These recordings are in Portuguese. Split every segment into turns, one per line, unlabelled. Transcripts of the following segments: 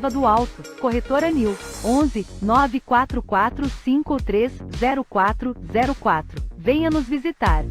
Reserva do Alto, Corretora Nil, 11 944 530404. Venha nos visitar.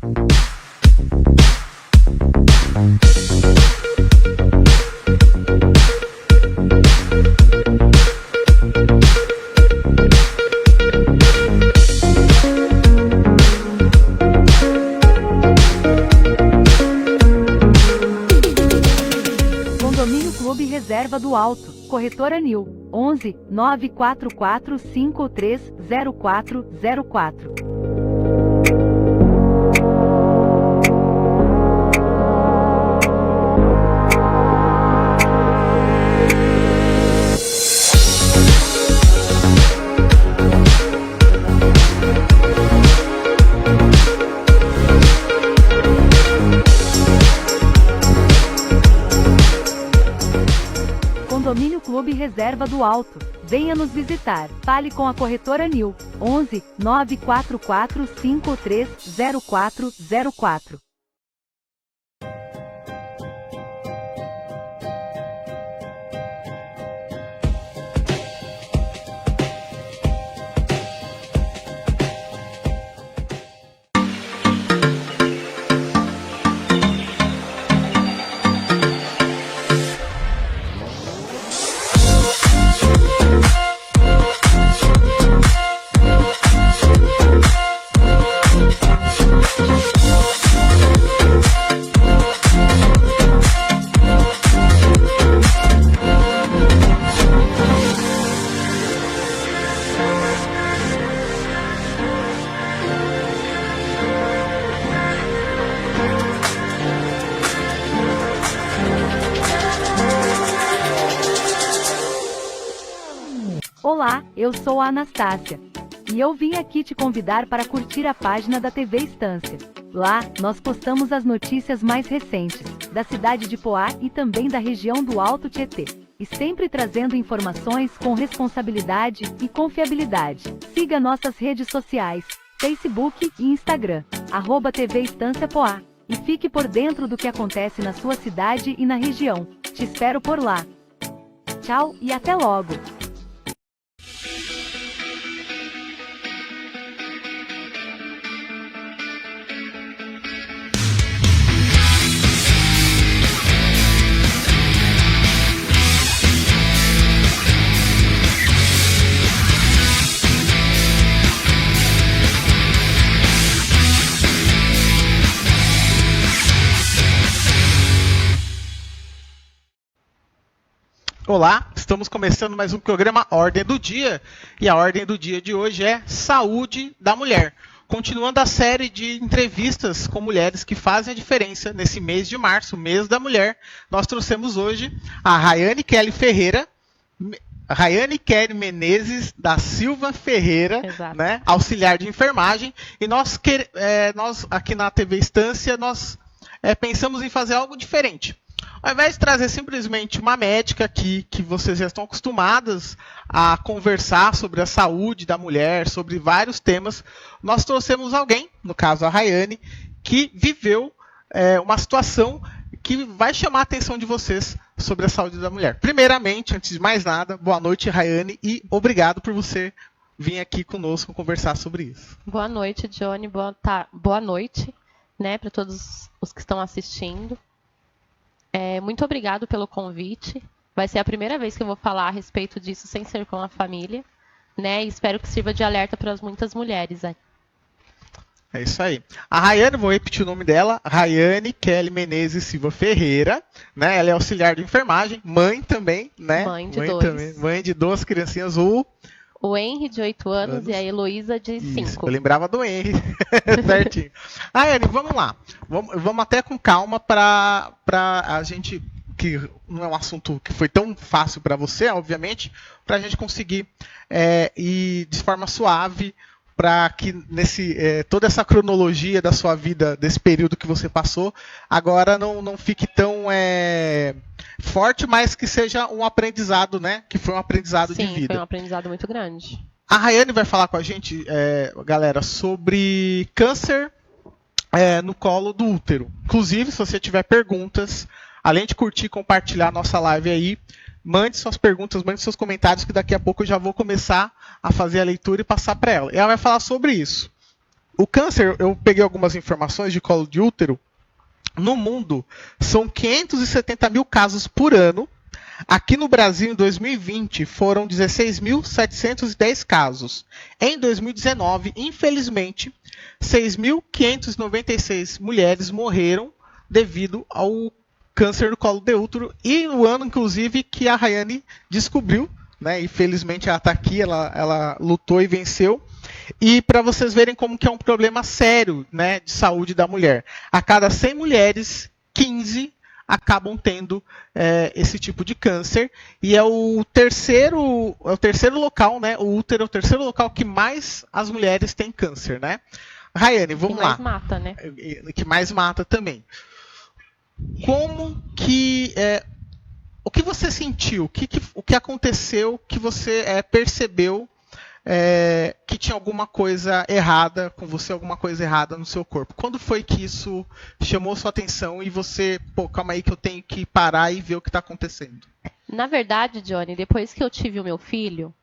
Condomínio Clube Reserva do Alto, Corretora Nil, 11 944 530404. Condomínio Clube Reserva do Alto. Venha nos visitar. Fale com a Corretora Nil, 11 944 530404. Olá, eu sou a Anastácia. E eu vim aqui te convidar para curtir a página da TV Estância. Lá, nós postamos as notícias mais recentes, da cidade de Poá e também da região do Alto Tietê. E sempre trazendo informações com responsabilidade e confiabilidade. Siga nossas redes sociais, Facebook e Instagram, @TV Estância Poá. E fique por dentro do que acontece na sua cidade e na região. Te espero por lá. Tchau e até logo!
Olá, estamos começando mais um programa Ordem do Dia, e a ordem do dia de hoje é Saúde da Mulher. Continuando a série de entrevistas com mulheres que fazem a diferença nesse mês de março, mês da mulher, nós trouxemos hoje a Rayane Kelly Menezes da Silva Ferreira, né, auxiliar de enfermagem, e nós aqui na TV Estância, nós pensamos em fazer algo diferente. Ao invés de trazer simplesmente uma médica aqui, que vocês já estão acostumadas a conversar sobre a saúde da mulher, sobre vários temas, nós trouxemos alguém, no caso a Rayane, que viveu uma situação que vai chamar a atenção de vocês sobre a saúde da mulher. Primeiramente, antes de mais nada, boa noite, Rayane, e obrigado por você vir aqui conosco conversar sobre isso.
Boa noite, Johnny, boa noite, né, para todos os que estão assistindo. Muito obrigado pelo convite. Vai ser a primeira vez que eu vou falar a respeito disso sem ser com a família, né? E espero que sirva de alerta para muitas mulheres.
É isso aí. A Rayane, vou repetir o nome dela, Rayane Kelly Menezes Silva Ferreira, né? Ela é auxiliar de enfermagem, mãe também, né?
Mãe de dois.
Mãe de duas criancinhas,
o Henry, de 8 anos, e a Heloísa, de 5.
Eu lembrava do Henry, certinho. Rayane, vamos lá. Vamos até com calma para a gente, que não é um assunto que foi tão fácil para você, obviamente, para a gente conseguir ir de forma suave, para que toda essa cronologia da sua vida, desse período que você passou, agora não fique tão forte, mas que seja um aprendizado, né? Que foi um aprendizado de vida.
Sim, foi um aprendizado muito grande.
A Rayane vai falar com a gente, galera, sobre câncer no colo do útero. Inclusive, se você tiver perguntas, além de curtir e compartilhar a nossa live aí, mande suas perguntas, mande seus comentários, que daqui a pouco eu já vou começar a fazer a leitura e passar para ela. E ela vai falar sobre isso. O câncer, eu peguei algumas informações de colo de útero. No mundo, são 570 mil casos por ano. Aqui no Brasil, em 2020, foram 16.710 casos. Em 2019, infelizmente, 6.596 mulheres morreram devido ao câncer do colo de útero. E no ano, inclusive, que a Rayane descobriu, né? Infelizmente, ela está aqui, ela lutou e venceu. E para vocês verem como que é um problema sério, né, de saúde da mulher. A cada 100 mulheres, 15 acabam tendo esse tipo de câncer. E é o terceiro local, né? O útero é o terceiro local que mais as mulheres têm câncer, né? Rayane, vamos lá.
Que mais mata, né?
Que mais mata também. Como que... o que você sentiu? O que aconteceu que você percebeu que tinha alguma coisa errada com você, alguma coisa errada no seu corpo? Quando foi que isso chamou sua atenção e você, calma aí que eu tenho que parar e ver o que está acontecendo?
Na verdade, Johnny, depois que eu tive o meu filho,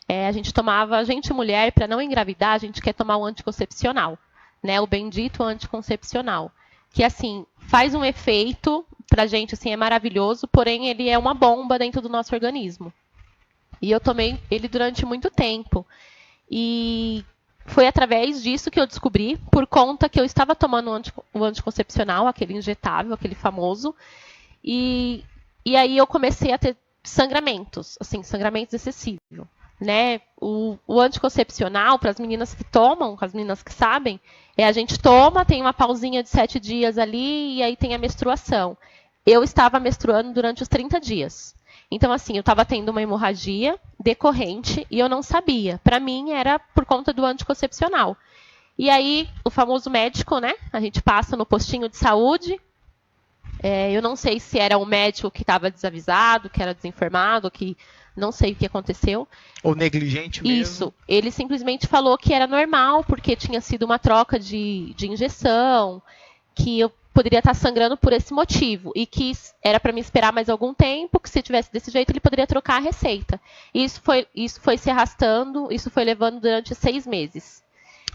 a gente mulher, para não engravidar, a gente quer tomar o anticoncepcional, né? O bendito anticoncepcional. Que, assim, faz um efeito, pra gente, assim, é maravilhoso, porém ele é uma bomba dentro do nosso organismo. E eu tomei ele durante muito tempo. E foi através disso que eu descobri, por conta que eu estava tomando o anticoncepcional, aquele injetável, aquele famoso. E aí eu comecei a ter sangramentos, assim, sangramentos excessivos. Né? O anticoncepcional, para as meninas que tomam, as meninas que sabem, a gente toma, tem uma pausinha de 7 dias ali, e aí tem a menstruação. Eu estava menstruando durante os 30 dias. Então, assim, eu estava tendo uma hemorragia decorrente e eu não sabia. Para mim, era por conta do anticoncepcional. E aí, o famoso médico, né? A gente passa no postinho de saúde. Eu não sei se era um médico que estava desavisado, que era desinformado, que não sei o que aconteceu.
Ou negligente mesmo.
Isso. Ele simplesmente falou que era normal, porque tinha sido uma troca de injeção, que eu poderia estar sangrando por esse motivo, e que era para me esperar mais algum tempo, que se tivesse desse jeito ele poderia trocar a receita. E isso foi se arrastando, isso foi levando durante 6 meses.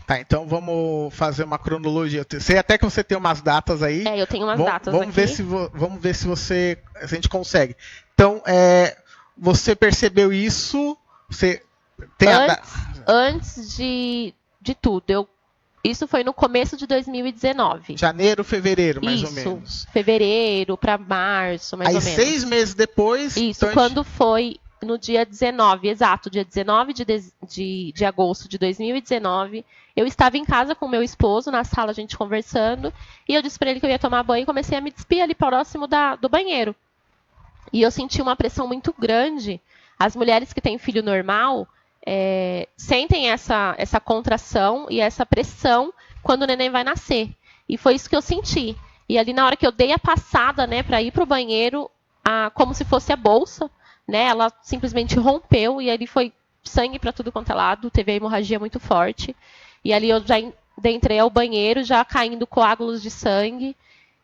Tá, então vamos fazer uma cronologia. Sei até que você tem umas datas aí.
Eu tenho umas datas aqui.
Vamos ver se a gente consegue. Então, você percebeu isso? Você tem
antes de tudo, isso foi no começo de 2019.
Janeiro, fevereiro, mais ou menos.
Isso, fevereiro para março, mais ou menos.
Aí 6 meses depois...
Isso, então quando foi no dia 19, exato, dia 19 de agosto de 2019, eu estava em casa com meu esposo, na sala a gente conversando, e eu disse para ele que eu ia tomar banho e comecei a me despir ali próximo do banheiro. E eu senti uma pressão muito grande. As mulheres que têm filho normal... sentem essa contração e essa pressão quando o neném vai nascer. E foi isso que eu senti. E ali na hora que eu dei a passada, né, para ir para o banheiro, como se fosse a bolsa, né, ela simplesmente rompeu e ali foi sangue para tudo quanto é lado, teve a hemorragia muito forte. E ali eu já entrei ao banheiro, já caindo coágulos de sangue.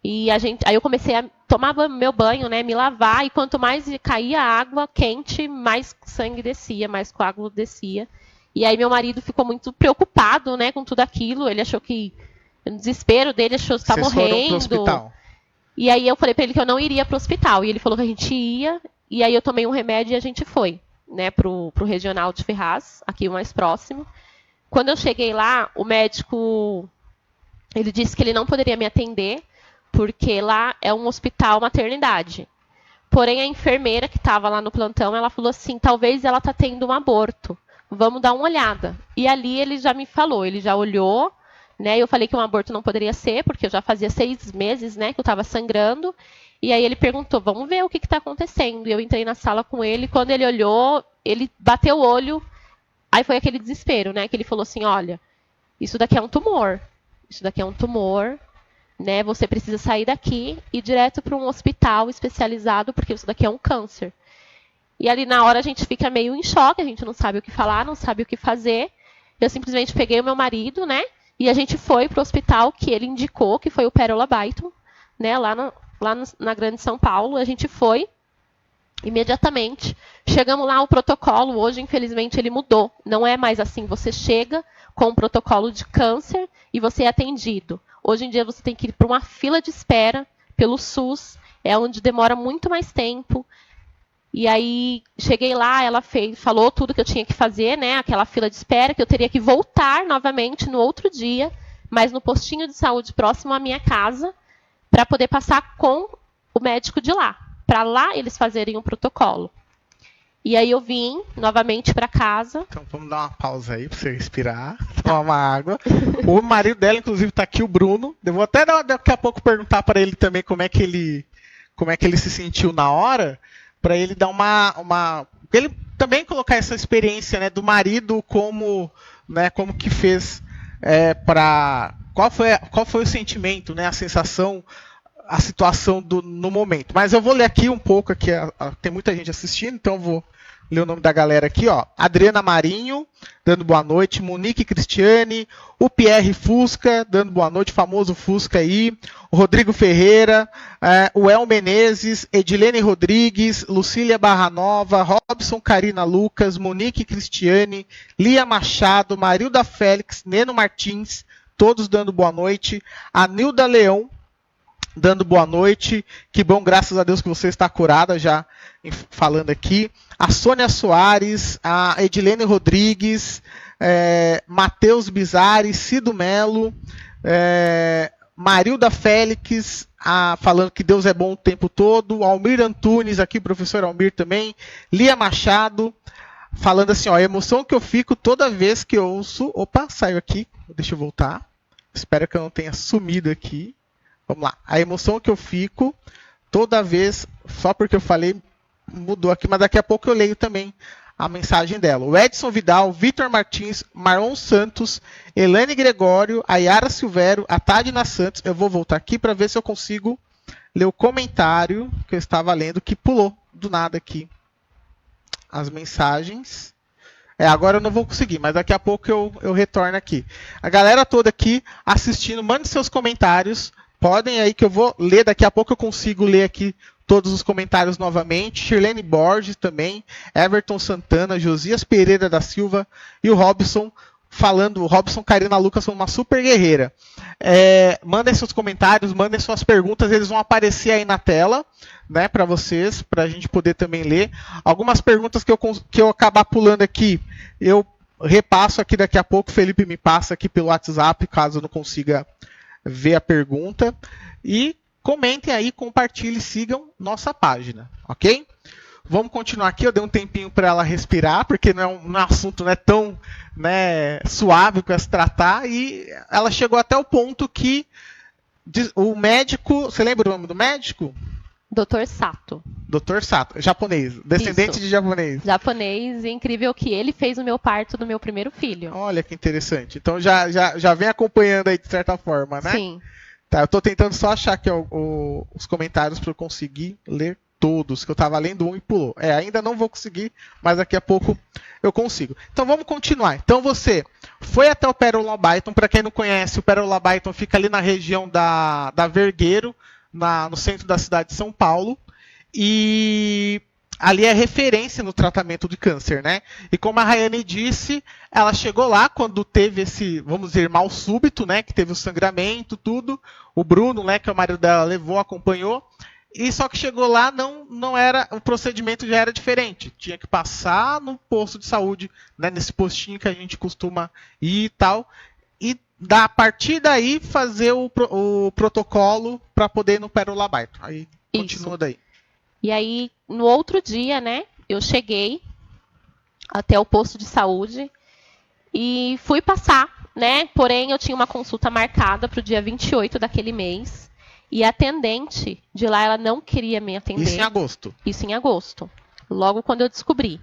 E aí eu comecei a tomar meu banho, né, me lavar, e quanto mais caía água quente, mais sangue descia, mais coágulo descia. E aí meu marido ficou muito preocupado, né, com tudo aquilo. Ele achou que, no desespero dele, achou que estava morrendo.
Foram pro hospital.
E aí eu falei para ele que eu não iria para o hospital. E ele falou que a gente ia, e aí eu tomei um remédio e a gente foi, né, pro regional de Ferraz, aqui o mais próximo. Quando eu cheguei lá, o médico, ele disse que ele não poderia me atender, porque lá é um hospital maternidade. Porém, a enfermeira que estava lá no plantão, ela falou assim, talvez ela está tendo um aborto. Vamos dar uma olhada. E ali ele já me falou, ele já olhou, né? Eu falei que um aborto não poderia ser, porque eu já fazia 6 meses, né, que eu estava sangrando. E aí ele perguntou, vamos ver o que está acontecendo. E eu entrei na sala com ele, quando ele olhou, ele bateu o olho. Aí foi aquele desespero, né? Que ele falou assim, olha, isso daqui é um tumor. Isso daqui é um tumor. Né, você precisa sair daqui e ir direto para um hospital especializado, porque isso daqui é um câncer. E ali na hora a gente fica meio em choque, a gente não sabe o que falar, não sabe o que fazer. Eu simplesmente peguei o meu marido, né, e a gente foi para o hospital que ele indicou, que foi o Pérola Byton, né, lá na Grande São Paulo. A gente foi, Imediatamente, chegamos lá, o protocolo, hoje, infelizmente, ele mudou. Não é mais assim, você chega com um protocolo de câncer e você é atendido. Hoje em dia, você tem que ir para uma fila de espera pelo SUS, é onde demora muito mais tempo. E aí, cheguei lá, ela falou tudo que eu tinha que fazer, né? Aquela fila de espera, que eu teria que voltar novamente no outro dia, mas no postinho de saúde próximo à minha casa, para poder passar com o médico de lá. Para lá eles fazerem um protocolo. E aí eu vim novamente para casa.
Então vamos dar uma pausa aí para você respirar, tomar uma água. O marido dela, inclusive, está aqui, o Bruno. Eu vou até daqui a pouco perguntar para ele também como é que ele se sentiu na hora, para ele dar ele também colocar essa experiência, né, do marido como que fez qual foi o sentimento, né, a sensação, a situação no momento. Mas eu vou ler aqui um pouco, aqui tem muita gente assistindo, então eu vou ler o nome da galera aqui, ó. Adriana Marinho, dando boa noite. Monique Cristiane. O Pierre Fusca, dando boa noite. Famoso Fusca aí. O Rodrigo Ferreira. O El Menezes. Edilene Rodrigues. Lucília Barranova. Robson Karina Lucas. Monique Cristiane. Lia Machado. Marilda Félix. Neno Martins. Todos dando boa noite. A Nilda Leão, dando boa noite. Que bom, graças a Deus que você está curada, já falando aqui. A Sônia Soares, a Edilene Rodrigues, Matheus Bizarri, Cido Melo, Marilda Félix, falando que Deus é bom o tempo todo. Almir Antunes, aqui, professor Almir também. Lia Machado, falando assim, ó, a emoção que eu fico toda vez que eu ouço... Opa, saiu aqui, deixa eu voltar. Espero que eu não tenha sumido aqui. Vamos lá. A emoção que eu fico toda vez, só porque eu falei, mudou aqui, mas daqui a pouco eu leio também a mensagem dela. O Edson Vidal, Vitor Martins, Marlon Santos, Elane Gregório, a Yara Silvério, a Tadina Santos. Eu vou voltar aqui para ver se eu consigo ler o comentário que eu estava lendo, que pulou do nada aqui as mensagens. Agora eu não vou conseguir, mas daqui a pouco eu retorno aqui. A galera toda aqui assistindo, mande seus comentários. Podem aí que eu vou ler, daqui a pouco eu consigo ler aqui todos os comentários novamente. Shirlene Borges também, Everton Santana, Josias Pereira da Silva e o Robson falando, o Robson Karina Lucas são uma super guerreira. Mandem seus comentários, mandem suas perguntas, eles vão aparecer aí na tela, né, para vocês, para a gente poder também ler. Algumas perguntas que eu acabar pulando aqui, eu repasso aqui daqui a pouco, o Felipe me passa aqui pelo WhatsApp, caso eu não consiga ver a pergunta. E comentem aí, compartilhem, sigam nossa página, ok? Vamos continuar aqui, eu dei um tempinho para ela respirar, porque não é um assunto tão suave para se tratar, e ela chegou até o ponto que o médico, você lembra o nome do médico?
Dr. Sato.
Dr. Sato, japonês, descendente
Isso.
De japonês.
Japonês, e incrível que ele fez o meu parto do meu primeiro filho.
Olha que interessante. Então já vem acompanhando aí de certa forma, né?
Sim.
Tá, eu estou tentando só achar aqui os comentários para eu conseguir ler todos, que eu estava lendo um e pulou. Ainda não vou conseguir, mas daqui a pouco eu consigo. Então vamos continuar. Então você foi até o Pérola Byton. Para quem não conhece, o Pérola Byton fica ali na região da Vergueiro, no centro da cidade de São Paulo. E ali é referência no tratamento de câncer, né? E como a Rayane disse, ela chegou lá quando teve esse, vamos dizer, mal súbito, né? Que teve o sangramento, tudo. O Bruno, né, que é o marido dela, levou, acompanhou. E só que chegou lá, não era, o procedimento já era diferente. Tinha que passar no posto de saúde, né, nesse postinho que a gente costuma ir e tal. E a partir daí fazer o protocolo para poder ir no Pérola Byton. Aí continua
Isso.
daí.
E aí, no outro dia, né, eu cheguei até o posto de saúde e fui passar, né? Porém, eu tinha uma consulta marcada para o dia 28 daquele mês. E a atendente de lá, ela não queria me atender.
Isso em agosto?
Isso em agosto. Logo quando eu descobri.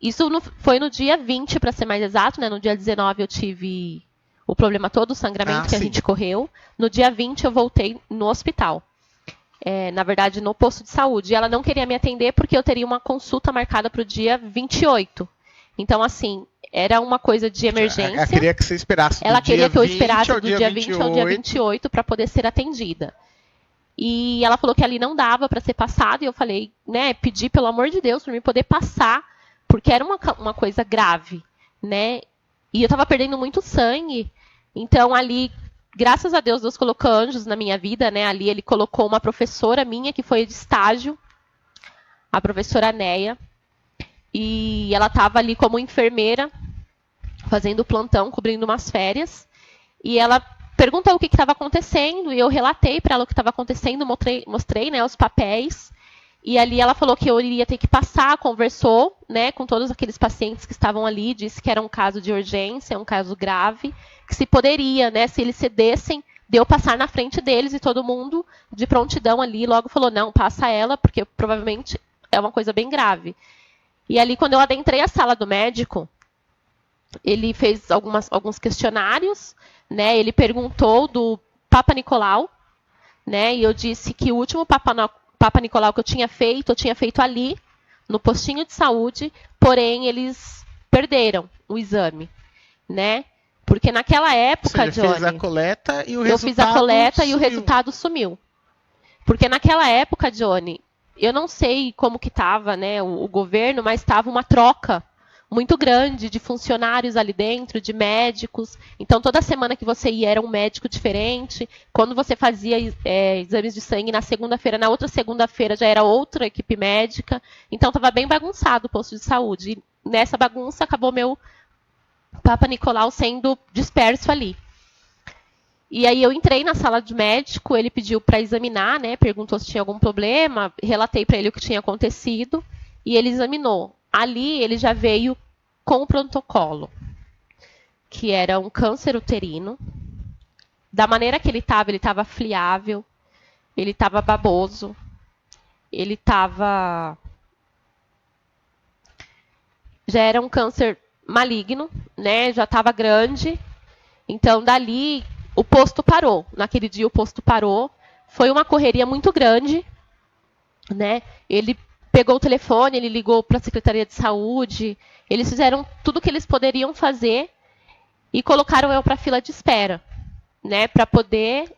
Isso foi no dia 20, para ser mais exato, né? No dia 19 eu tive o problema todo, o sangramento que a gente correu. No dia 20 eu voltei no hospital. Na verdade, no posto de saúde. E ela não queria me atender porque eu teria uma consulta marcada para o dia 28. Então, assim, era uma coisa de emergência.
Ela queria que você esperasse
Ela queria que eu esperasse
do
dia 20 ao dia 28 para poder ser atendida. E ela falou que ali não dava para ser passado, e eu falei, né, pedi pelo amor de Deus para mim poder passar, porque era uma coisa grave, né? E eu estava perdendo muito sangue. Então ali, graças a Deus, Deus colocou anjos na minha vida, né? Ali ele colocou uma professora minha que foi de estágio, a professora Neia, e ela estava ali como enfermeira, fazendo plantão, cobrindo umas férias, e ela perguntou o que estava acontecendo, e eu relatei para ela o que estava acontecendo, mostrei, né, os papéis, e ali ela falou que eu iria ter que passar, conversou, né, com todos aqueles pacientes que estavam ali, disse que era um caso de urgência, um caso grave, que se poderia, né, se eles cedessem, de eu passar na frente deles, e todo mundo de prontidão ali logo falou, não, passa ela, porque provavelmente é uma coisa bem grave. E ali, quando eu adentrei a sala do médico, ele fez alguns questionários, né? Ele perguntou do Papa Nicolau, né? E eu disse que o último Papa Nicolau que eu tinha feito ali, no postinho de saúde, porém eles perderam o exame, né? Porque naquela época,
Você
Johnny,
fez a coleta e o
eu fiz a coleta
sumiu.
E o resultado sumiu. Porque naquela época, Johnny, eu não sei como que estava, né, o governo, mas estava uma troca muito grande de funcionários ali dentro, de médicos. Então, toda semana que você ia era um médico diferente. Quando você fazia exames de sangue na segunda-feira, na outra segunda-feira já era outra equipe médica. Então, estava bem bagunçado o posto de saúde. E nessa bagunça, acabou meu Papa Nicolau sendo disperso ali. E aí eu entrei na sala de médico, ele pediu para examinar, né, perguntou se tinha algum problema, relatei para ele o que tinha acontecido, e ele examinou. Ali ele já veio com o protocolo, que era um câncer uterino. Da maneira que ele estava fliável, ele estava baboso, ele estava... Já era um câncer maligno, né? Já estava grande. Então, dali, o posto parou. Naquele dia, o posto parou. Foi uma correria muito grande, né? Ele pegou o telefone, ele ligou para a Secretaria de Saúde, eles fizeram tudo o que eles poderiam fazer e colocaram eu para a fila de espera, né, para poder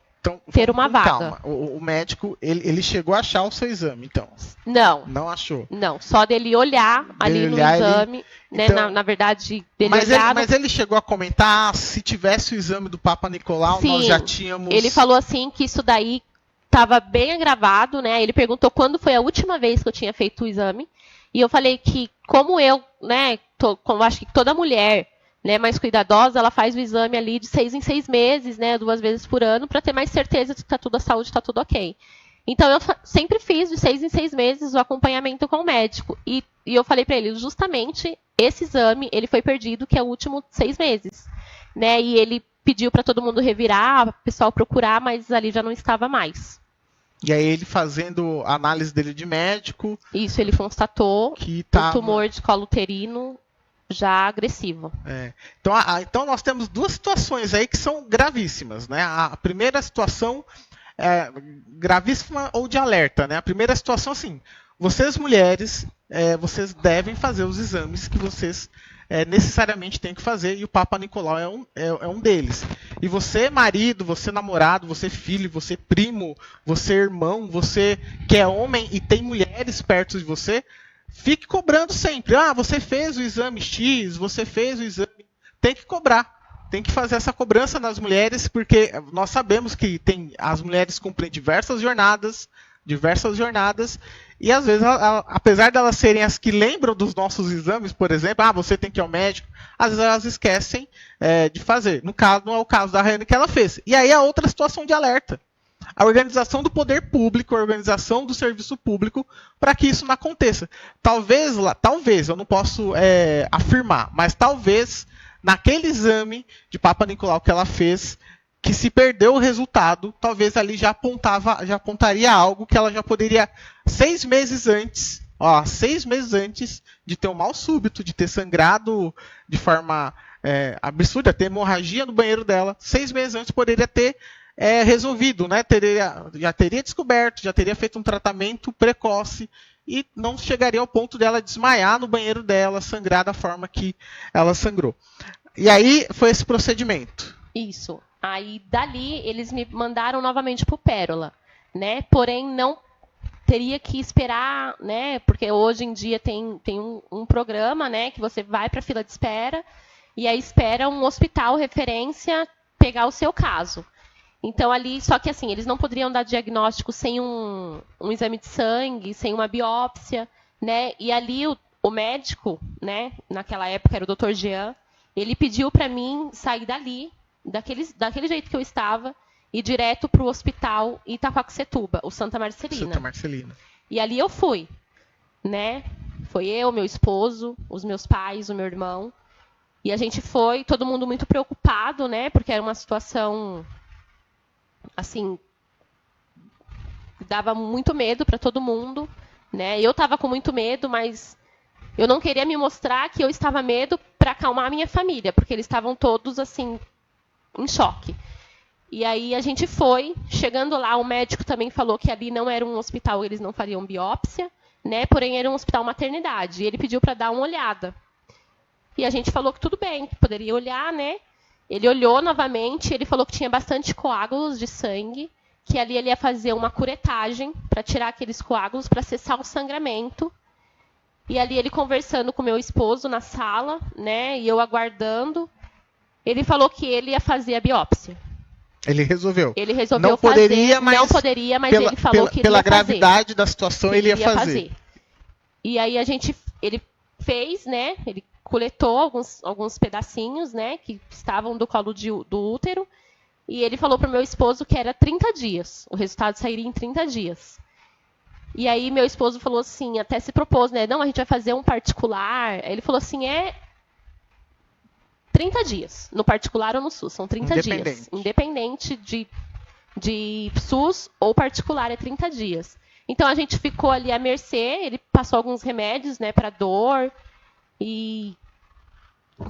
ter uma vaga.
Calma, o médico, ele chegou a achar o seu exame, então?
Não.
Não achou?
Não, só dele olhar ali no exame, né,
então,
na verdade, dele olhar...
Mas ele chegou a comentar, se tivesse o exame do Papa Nicolau,
sim,
nós já tínhamos...
Ele falou assim que isso daí estava bem agravado, né? Ele perguntou quando foi a última vez que eu tinha feito o exame. E eu falei que, como eu, né, como acho que toda mulher, né, mais cuidadosa, ela faz o exame ali de 6 em 6 meses, né, 2 vezes por ano, para ter mais certeza de que a saúde está tudo ok. Então, eu sempre fiz de 6 em 6 meses o acompanhamento com o médico. E eu falei para ele, justamente, esse exame, ele foi perdido, que é o último 6 meses. Né? E ele pediu para todo mundo revirar, o pessoal procurar, mas ali já não estava mais.
E aí ele fazendo a análise dele de médico...
Isso, ele constatou
que
um tumor de colo uterino já agressivo.
Então nós temos duas situações aí que são gravíssimas, né? A primeira situação é gravíssima ou de alerta, né? A primeira situação, assim, vocês mulheres, vocês devem fazer os exames que vocês necessariamente têm que fazer, e o Papa Nicolau é um deles. E você, marido, você namorado, você filho, você primo, você irmão, você que é homem e tem mulheres perto de você, fique cobrando sempre. Ah, você fez o exame X, você fez o exame... Tem que cobrar. Tem que fazer essa cobrança nas mulheres, porque nós sabemos que as mulheres cumprem diversas jornadas, e às vezes, apesar de elas serem as que lembram dos nossos exames, por exemplo, você tem que ir ao médico, às vezes elas esquecem de fazer. No caso, não é o caso da Rayane que ela fez. E aí a outra situação de alerta. A organização do poder público, a organização do serviço público, para que isso não aconteça. Talvez, eu não posso afirmar, mas talvez naquele exame de Papa Nicolau que ela fez, que se perdeu o resultado, talvez ali já apontaria algo que ela já poderia, 6 meses antes de ter um mal súbito, de ter sangrado de forma absurda, ter hemorragia no banheiro dela, 6 meses antes poderia ter resolvido, né? Já teria descoberto, já teria feito um tratamento precoce e não chegaria ao ponto dela desmaiar no banheiro dela, sangrar da forma que ela sangrou. E aí foi esse procedimento.
Isso. Aí, dali, eles me mandaram novamente pro Pérola. né? Porém, não teria que esperar, né? Porque hoje em dia tem um programa, né? Que você vai para a fila de espera e aí espera um hospital referência pegar o seu caso. Então, ali, só que assim, eles não poderiam dar diagnóstico sem um exame de sangue, sem uma biópsia, né? E ali o médico, né? Naquela época era o Dr. Jean, ele pediu para mim sair dali, daquele jeito que eu estava, e direto para o hospital Itaquaquecetuba, o Santa Marcelina.
Santa Marcelina.
E ali eu fui, né? Foi eu, meu esposo, os meus pais, o meu irmão. E a gente foi, todo mundo muito preocupado, né? Porque era uma situação, assim, dava muito medo para todo mundo, né? Eu estava com muito medo, mas eu não queria me mostrar que eu estava medo para acalmar a minha família, porque eles estavam todos, assim, em choque. E aí a gente foi, chegando lá, o médico também falou que ali não era um hospital, eles não fariam biópsia, né? Porém era um hospital maternidade. E ele pediu para dar uma olhada. E a gente falou que tudo bem, que poderia olhar, né? Ele olhou novamente, ele falou que tinha bastante coágulos de sangue, que ali ele ia fazer uma curetagem para tirar aqueles coágulos, para cessar o sangramento. E ali ele conversando com meu esposo na sala, né? E eu aguardando, ele falou que ele ia fazer a biópsia.
Ele resolveu.
Ele resolveu
não poderia,
fazer,
mas
não poderia, mas ele falou que ele
pela
ia
gravidade
fazer.
Da situação, ele ia fazer.
E aí ele fez, né? Ele coletou alguns pedacinhos, né? Que estavam do colo do útero. E ele falou para o meu esposo que era 30 dias. O resultado sairia em 30 dias. E aí meu esposo falou assim, até se propôs, né? Não, a gente vai fazer um particular. Aí ele falou assim, 30 dias, no particular ou no SUS, são 30 dias. Independente de SUS ou particular, é 30 dias. Então, a gente ficou ali à mercê, ele passou alguns remédios, né, para dor, e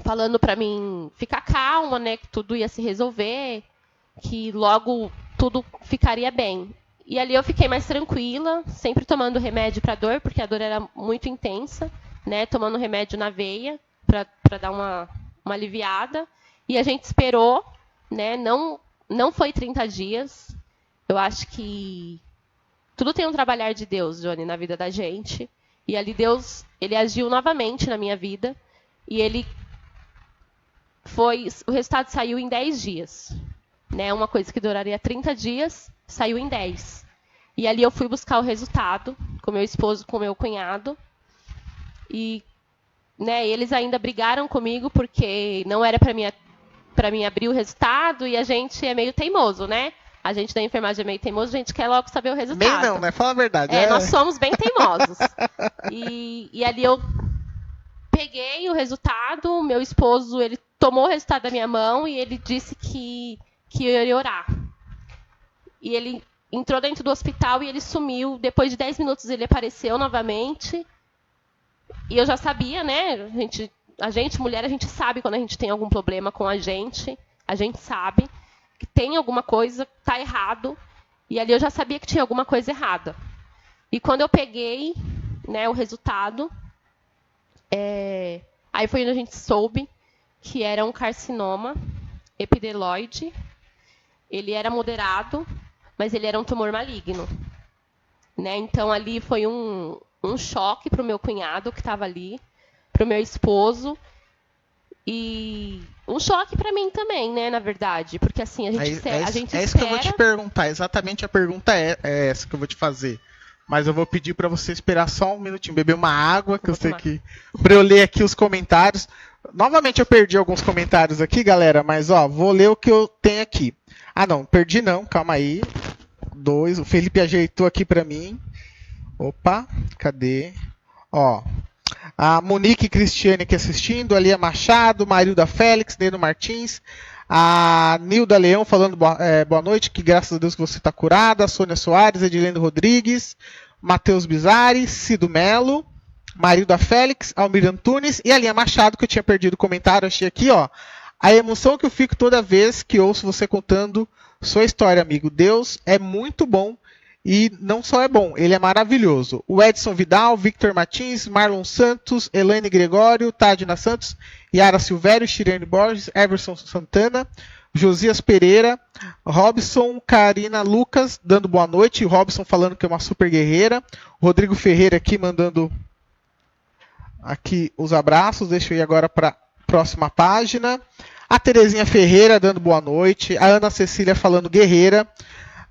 falando para mim ficar calma, né, que tudo ia se resolver, que logo tudo ficaria bem. E ali eu fiquei mais tranquila, sempre tomando remédio para dor, porque a dor era muito intensa, né, tomando remédio na veia, para dar uma aliviada, e a gente esperou, né? Não foi 30 dias. Eu acho que tudo tem um trabalhar de Deus, Johnny, na vida da gente. E ali Deus, ele agiu novamente na minha vida, e o resultado saiu em 10 dias. Né? Uma coisa que duraria 30 dias, saiu em 10. E ali eu fui buscar o resultado, com meu esposo, com meu cunhado, e né, eles ainda brigaram comigo porque não era para mim abrir o resultado, e a gente é meio teimoso, né? A gente da enfermagem é meio teimoso, a gente quer logo saber o resultado.
Bem não, né? Fala a verdade.
Nós somos bem teimosos. E ali eu peguei o resultado, meu esposo, ele tomou o resultado da minha mão e ele disse que eu ia orar. E ele entrou dentro do hospital e ele sumiu. Depois de 10 minutos ele apareceu novamente. E eu já sabia, né? A gente, mulher, a gente sabe quando a gente tem algum problema com a gente sabe que tem alguma coisa que está errado. E ali eu já sabia que tinha alguma coisa errada. E quando eu peguei, né, o resultado, aí foi onde a gente soube que era um carcinoma epideloide. Ele era moderado, mas ele era um tumor maligno. Né? Então ali foi um choque para o meu cunhado que estava ali, para o meu esposo, e um choque para mim também, né, na verdade, porque assim, a gente espera...
isso que eu vou te perguntar, exatamente a pergunta é essa que eu vou te fazer, mas eu vou pedir para você esperar só um minutinho, beber uma água, que eu sei que... para eu ler aqui os comentários. Novamente eu perdi alguns comentários aqui, galera, mas vou ler o que eu tenho aqui. Ah não, perdi não, calma aí. 2, o Felipe ajeitou aqui para mim. Opa, cadê? A Monique Cristiane aqui assistindo, a Lia Machado, Marilda Félix, Neno Martins, a Nilda Leão falando boa noite, que graças a Deus que você está curada, a Sônia Soares, Edilendo Rodrigues, Matheus Bizarri, Cido Melo, Marilda Félix, Almir Antunes e a Lia Machado, que eu tinha perdido o comentário, achei aqui, a emoção que eu fico toda vez que ouço você contando sua história, amigo. Deus é muito bom. E não só é bom, ele é maravilhoso. O Edson Vidal, Victor Martins, Marlon Santos, Elaine Gregório, Tadina Santos, Yara Silvério, Shirene Borges, Everson Santana, Josias Pereira, Robson, Karina, Lucas, dando boa noite. Robson falando que é uma super guerreira. Rodrigo Ferreira aqui mandando aqui os abraços. Deixa eu ir agora para a próxima página. A Terezinha Ferreira dando boa noite. A Ana Cecília falando guerreira.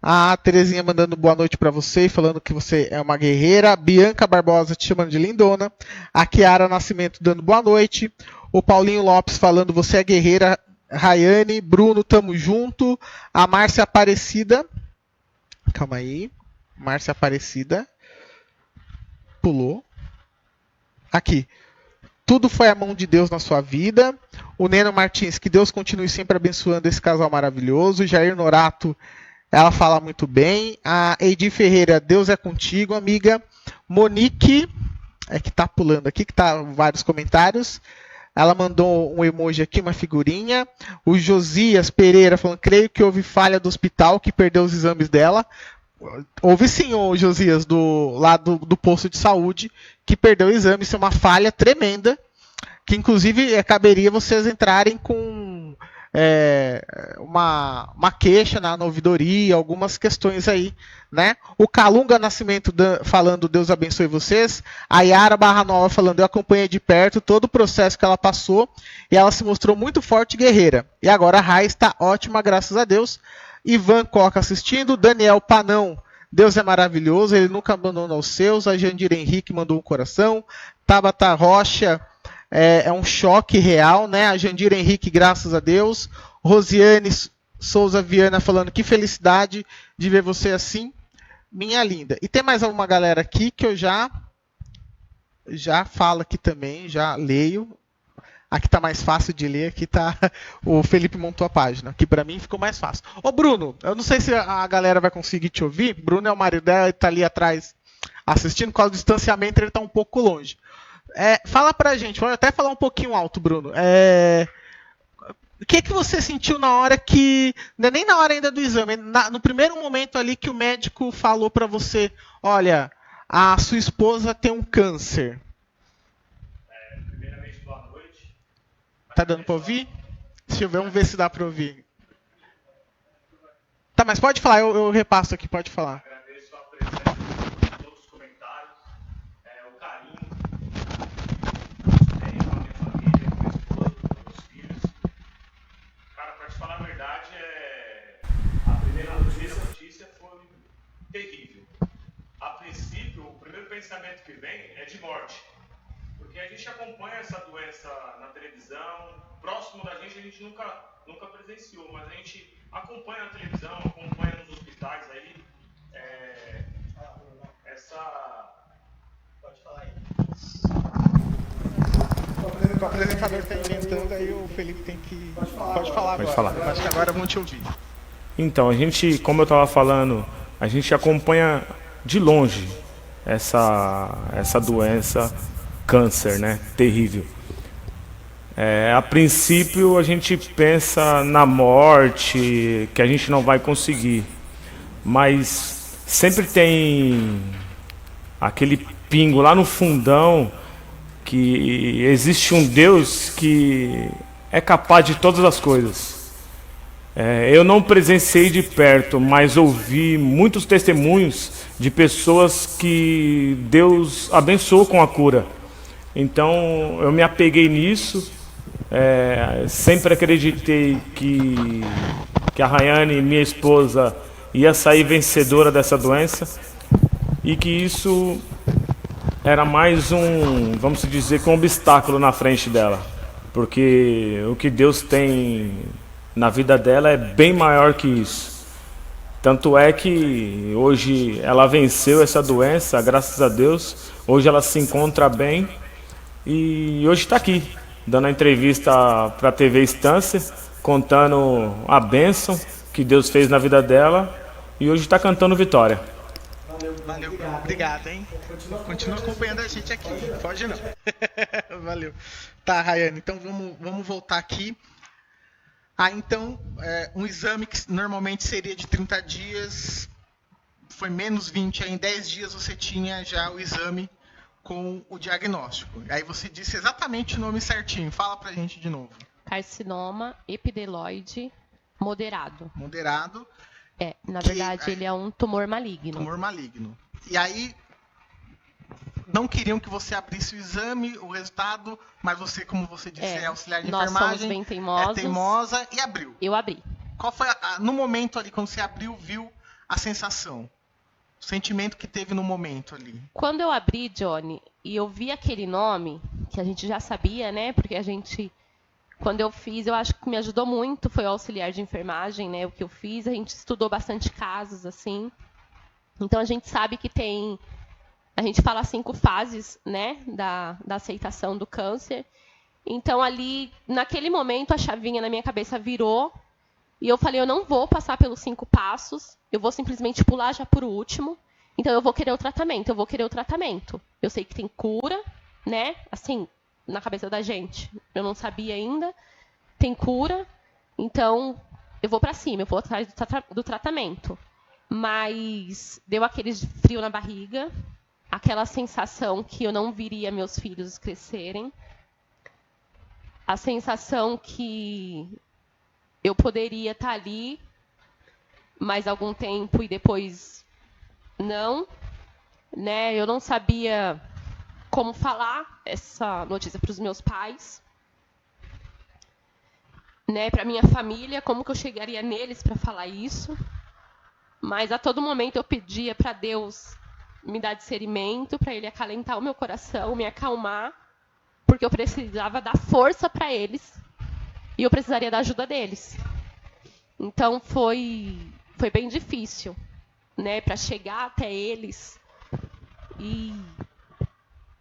A Terezinha mandando boa noite para você, falando que você é uma guerreira. Bianca Barbosa te chamando de lindona. A Kiara Nascimento dando boa noite. O Paulinho Lopes falando você é guerreira. Rayane, Bruno, tamo junto. A Márcia Aparecida. Calma aí. Márcia Aparecida. Pulou. Aqui. Tudo foi a mão de Deus na sua vida. O Neno Martins, que Deus continue sempre abençoando esse casal maravilhoso. Jair Norato, ela fala muito bem. A Eidi Ferreira, Deus é contigo, amiga. Monique, que tá pulando aqui, que tá vários comentários. Ela mandou um emoji aqui, uma figurinha. O Josias Pereira falando, creio que houve falha do hospital que perdeu os exames dela. Houve sim, o Josias, lá do posto de saúde, que perdeu o exame. Isso é uma falha tremenda, que inclusive caberia vocês entrarem com uma queixa na ouvidoria, algumas questões aí, né? O Calunga Nascimento falando Deus abençoe vocês. A Yara Barra Nova falando eu acompanhei de perto todo o processo que ela passou e ela se mostrou muito forte e guerreira. E agora a Rai está ótima, graças a Deus. Ivan Coca assistindo. Daniel Panão, Deus é maravilhoso, ele nunca abandona os seus. A Jandira Henrique mandou um coração. Tabata Rocha, é um choque real, né? A Jandira Henrique, graças a Deus. Rosiane Souza Viana falando que felicidade de ver você assim, minha linda. E tem mais alguma galera aqui que eu já falo aqui também, já leio. Aqui tá mais fácil de ler, aqui tá o Felipe montou a página. Aqui para mim ficou mais fácil. Ô Bruno, eu não sei se a galera vai conseguir te ouvir. Bruno é o marido dela, ele tá ali atrás assistindo, por causa do distanciamento ele tá um pouco longe. Fala pra gente, vou até falar um pouquinho alto, Bruno. O que você sentiu na hora que, nem na hora ainda do exame, no primeiro momento ali que o médico falou pra você, olha, a sua esposa tem um câncer?
Primeiramente, boa noite.
Tá dando pra ouvir? Deixa eu ver, vamos ver se dá pra ouvir. Tá, mas pode falar, eu repasso aqui, pode falar.
Agradeço a presença, todos os comentários, o carinho que tenho com a minha família, com a minha esposa, com meus filhos. Cara, pra te falar a verdade, a primeira notícia foi terrível. A princípio, o primeiro pensamento que vem é de morte. Porque a gente acompanha essa doença na televisão, próximo da gente a gente nunca presenciou, mas a gente acompanha na televisão, acompanha nos hospitais aí, Pode falar aí.
O apresentador está inventando, aí o Felipe tem que... Pode falar agora.
Pode falar.
Acho que agora vão te ouvir.
Então, a gente, como eu estava falando, a gente acompanha de longe essa doença, câncer, né? Terrível. A princípio, a gente pensa na morte, que a gente não vai conseguir. Mas sempre tem aquele pingo lá no fundão que existe um Deus que é capaz de todas as coisas. Eu não presenciei de perto, mas ouvi muitos testemunhos de pessoas que Deus abençoou com a cura. Então eu me apeguei nisso, sempre acreditei que a Rayane, minha esposa, ia sair vencedora dessa doença e que isso era mais vamos dizer, um obstáculo na frente dela, porque o que Deus tem na vida dela é bem maior que isso. Tanto é que hoje ela venceu essa doença, graças a Deus. Hoje ela se encontra bem e hoje está aqui, dando a entrevista para a TV Estância, contando a bênção que Deus fez na vida dela e hoje está cantando vitória.
Valeu, obrigado, hein? Continua acompanhando a gente aqui, pode não. Valeu. Tá, Rayane, então vamos voltar aqui. Então, um exame que normalmente seria de 30 dias, foi menos 20, aí em 10 dias você tinha já o exame com o diagnóstico. Aí você disse exatamente o nome certinho, fala pra gente de novo.
Carcinoma epideloide Moderado.
Moderado.
Na verdade, ele é um tumor maligno.
Tumor maligno. E aí, não queriam que você abrisse o exame, o resultado, mas você, como você disse, é auxiliar de enfermagem.
Nós somos bem teimosos.
É teimosa e abriu.
Eu abri.
Qual foi, no momento ali, quando você abriu, viu a sensação? O sentimento que teve no momento ali?
Quando eu abri, Johnny, e eu vi aquele nome, que a gente já sabia, né? Porque a gente, quando eu fiz, eu acho que me ajudou muito, foi o auxiliar de enfermagem, né? O que eu fiz, a gente estudou bastante casos, assim. Então, a gente sabe que tem... A gente fala 5 fases, né, da aceitação do câncer. Então, ali, naquele momento, a chavinha na minha cabeça virou. E eu falei, eu não vou passar pelos 5 passos. Eu vou simplesmente pular já por último. Então, eu vou querer o tratamento. Eu sei que tem cura, né? Assim, na cabeça da gente. Eu não sabia ainda. Tem cura. Então, eu vou para cima. Eu vou atrás do tratamento. Mas deu aquele frio na barriga. Aquela sensação que eu não viria meus filhos crescerem. A sensação que eu poderia estar ali mais algum tempo e depois não. Né? Eu não sabia como falar essa notícia para os meus pais. Né? Para a minha família, como que eu chegaria neles para falar isso. Mas a todo momento eu pedia para Deus me dar discernimento, para Ele acalentar o meu coração, me acalmar, porque eu precisava dar força para eles e eu precisaria da ajuda deles. Então foi bem difícil, né, para chegar até eles e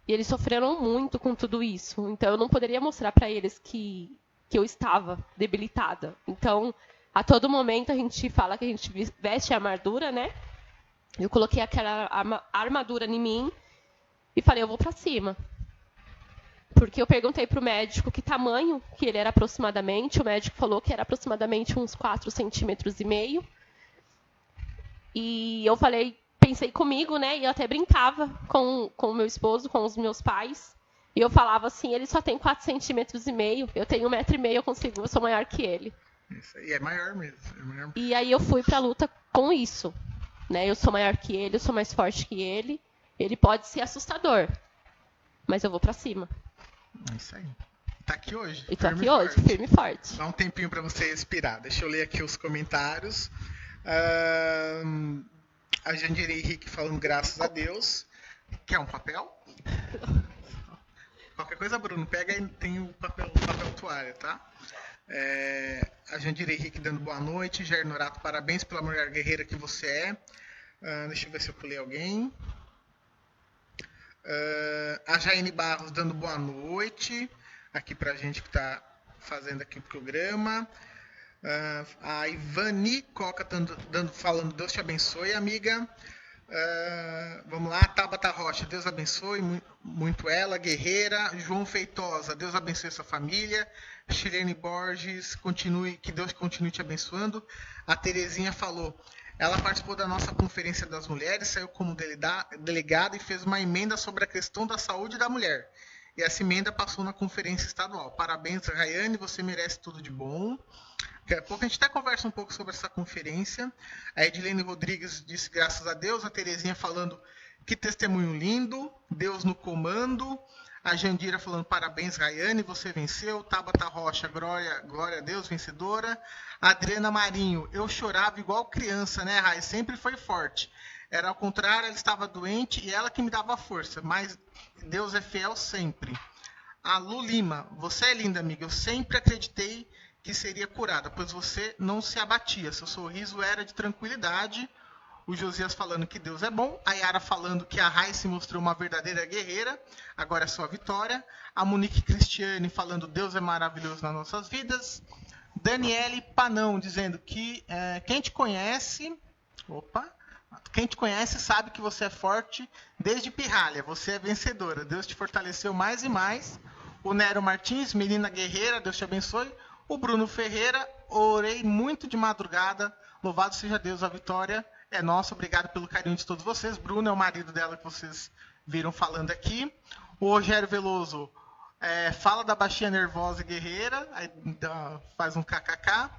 eles sofreram muito com tudo isso. Então eu não poderia mostrar para eles que eu estava debilitada. Então, a todo momento a gente fala que a gente veste a armadura, né? Eu coloquei aquela armadura em mim e falei, eu vou para cima. Porque eu perguntei para o médico que tamanho que ele era aproximadamente. O médico falou que era aproximadamente uns 4,5 centímetros. E eu falei, pensei comigo, né? E eu até brincava com o meu esposo, com os meus pais. E eu falava assim, ele só tem 4,5 centímetros. Eu tenho 1,5 m, eu consigo, eu sou maior que ele.
Isso aí é maior mesmo.
E aí eu fui para a luta com isso. Né? Eu sou maior que ele, eu sou mais forte que ele. Ele pode ser assustador, mas eu vou para cima.
É isso aí. Tá aqui hoje.
E tô aqui hoje, firme e forte.
Dá um tempinho para você respirar. Deixa eu ler aqui os comentários. A Jandira Henrique falando graças a Deus. Quer um papel? Qualquer coisa, Bruno, pega e tem o papel toalha, tá? A Jandira Henrique dando boa noite. Jair Norato, parabéns pela mulher guerreira que você é. Deixa eu ver se eu pulei alguém. A Jaine Barros dando boa noite aqui pra gente que está fazendo aqui o programa. A Ivani Coca falando Deus te abençoe, amiga. Vamos lá, Tabata Rocha, Deus abençoe muito ela, guerreira. João Feitosa, Deus abençoe sua família. Shirlene Borges, que Deus continue te abençoando. A Terezinha falou, ela participou da nossa conferência das mulheres, saiu como delegada e fez uma emenda sobre a questão da saúde da mulher. E essa emenda passou na conferência estadual. Parabéns, Rayane, você merece tudo de bom. Daqui a pouco a gente até conversa um pouco sobre essa conferência. A Edilene Rodrigues disse graças a Deus. A Terezinha falando que testemunho lindo. Deus no comando. A Jandira falando parabéns, Rayane, você venceu. Tabata Rocha, glória a Deus, vencedora. A Adriana Marinho, eu chorava igual criança, né, Ray? Sempre foi forte. Era ao contrário, ela estava doente e ela que me dava força. Mas Deus é fiel sempre. A Lu Lima, você é linda, amiga. Eu sempre acreditei que seria curada, pois você não se abatia. Seu sorriso era de tranquilidade. O Josias falando que Deus é bom. A Yara falando que a Rai se mostrou uma verdadeira guerreira. Agora é só a vitória. A Monique Cristiane falando Deus é maravilhoso nas nossas vidas. Daniele Panão dizendo que quem te conhece... Quem te conhece sabe que você é forte desde pirralha. Você é vencedora. Deus te fortaleceu mais e mais. O Nero Martins, menina guerreira, Deus te abençoe. O Bruno Ferreira, orei muito de madrugada. Louvado seja Deus, a vitória é nossa. Obrigado pelo carinho de todos vocês. Bruno é o marido dela que vocês viram falando aqui. O Rogério Veloso fala da baixinha nervosa e guerreira. Aí faz um kkk.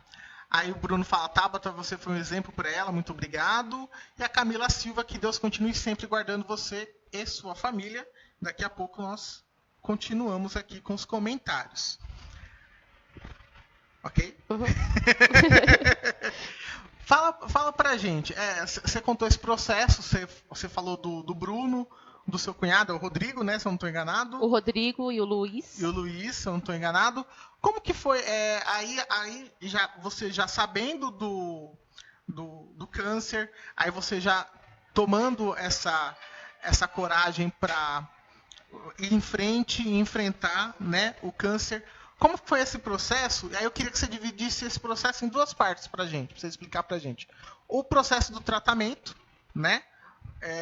Aí o Bruno fala, Tabata, você foi um exemplo para ela, muito obrigado. E a Camila Silva, que Deus continue sempre guardando você e sua família. Daqui a pouco nós continuamos aqui com os comentários. Ok?
Uhum.
Fala pra gente, você contou esse processo, você falou do Bruno, do seu cunhado, o Rodrigo, né, se eu não estou enganado.
O Rodrigo e o Luiz.
E o Luiz, se eu não estou enganado. Como que foi, aí você já sabendo do câncer, aí você já tomando essa coragem para ir em frente e enfrentar, né, o câncer. Como foi esse processo? Aí eu queria que você dividisse esse processo em duas partes para você explicar para a gente. O processo do tratamento, né?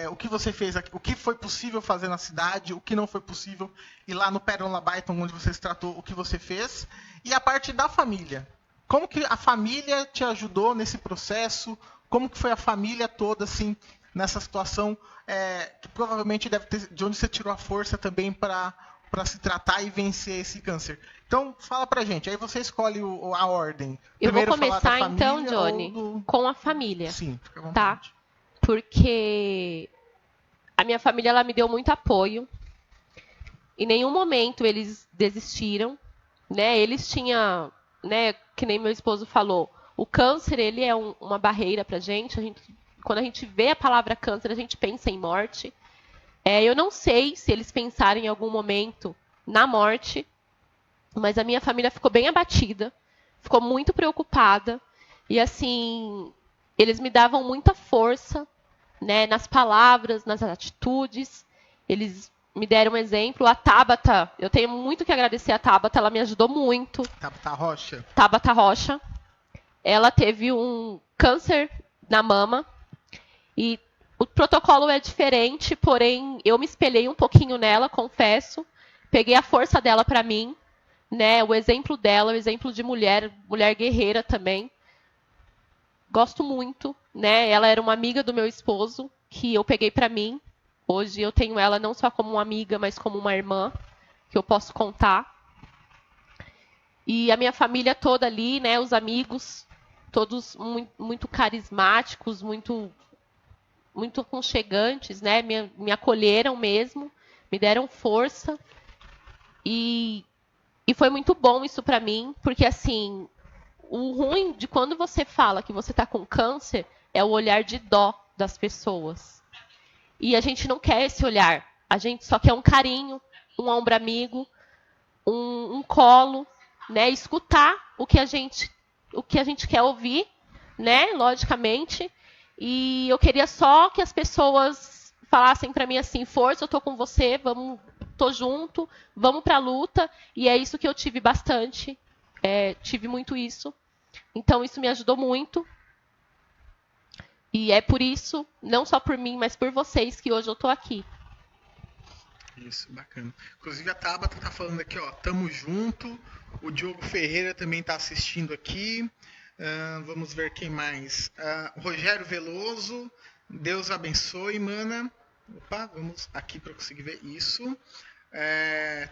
O que você fez aqui, o que foi possível fazer na cidade, o que não foi possível, e lá no Pérola Byton, onde você se tratou, o que você fez. E a parte da família. Como que a família te ajudou nesse processo? Como que foi a família toda, assim, nessa situação? Que provavelmente deve ter, de onde você tirou a força também para se tratar e vencer esse câncer. Então, fala pra gente. Aí você escolhe a ordem.
Eu
Primeiro
vou começar, então, Johnny, com a família.
Sim, fica à vontade.
Tá? Porque a minha família, ela me deu muito apoio. Em nenhum momento eles desistiram. Né? Eles tinham, né, que nem meu esposo falou, o câncer, ele é uma barreira pra gente. Quando a gente vê a palavra câncer, a gente pensa em morte. Eu não sei se eles pensaram em algum momento na morte, mas a minha família ficou bem abatida, ficou muito preocupada. E, assim, eles me davam muita força, né, nas palavras, nas atitudes. Eles me deram um exemplo. A Tabata, eu tenho muito que agradecer a Tabata, ela me ajudou muito.
Tabata Rocha.
Tabata Rocha. Ela teve um câncer na mama e o protocolo é diferente, porém eu me espelhei um pouquinho nela, confesso. Peguei a força dela para mim, né? O exemplo dela, o exemplo de mulher guerreira também. Gosto muito, né? Ela era uma amiga do meu esposo que eu peguei para mim. Hoje eu tenho ela não só como uma amiga, mas como uma irmã que eu posso contar. E a minha família toda ali, né? Os amigos, todos muito carismáticos, muito aconchegantes, né? Me acolheram mesmo, me deram força. E foi muito bom isso pra mim, porque assim, o ruim de quando você fala que você tá com câncer é o olhar de dó das pessoas. E a gente não quer esse olhar. A gente só quer um carinho, um ombro amigo, um colo, né? Escutar o que a gente quer ouvir, né? Logicamente. E eu queria só que as pessoas falassem para mim assim, força, eu tô com você, tô junto, vamos pra luta. E é isso que eu tive bastante, tive muito isso. Então isso me ajudou muito. E é por isso, não só por mim, mas por vocês, que hoje eu tô aqui.
Isso, bacana. Inclusive a Tabata tá falando aqui, ó, tamo junto. O Diogo Ferreira também tá assistindo aqui. Vamos ver quem mais. Rogério Veloso, Deus abençoe, mana. Opa, vamos aqui para conseguir ver isso.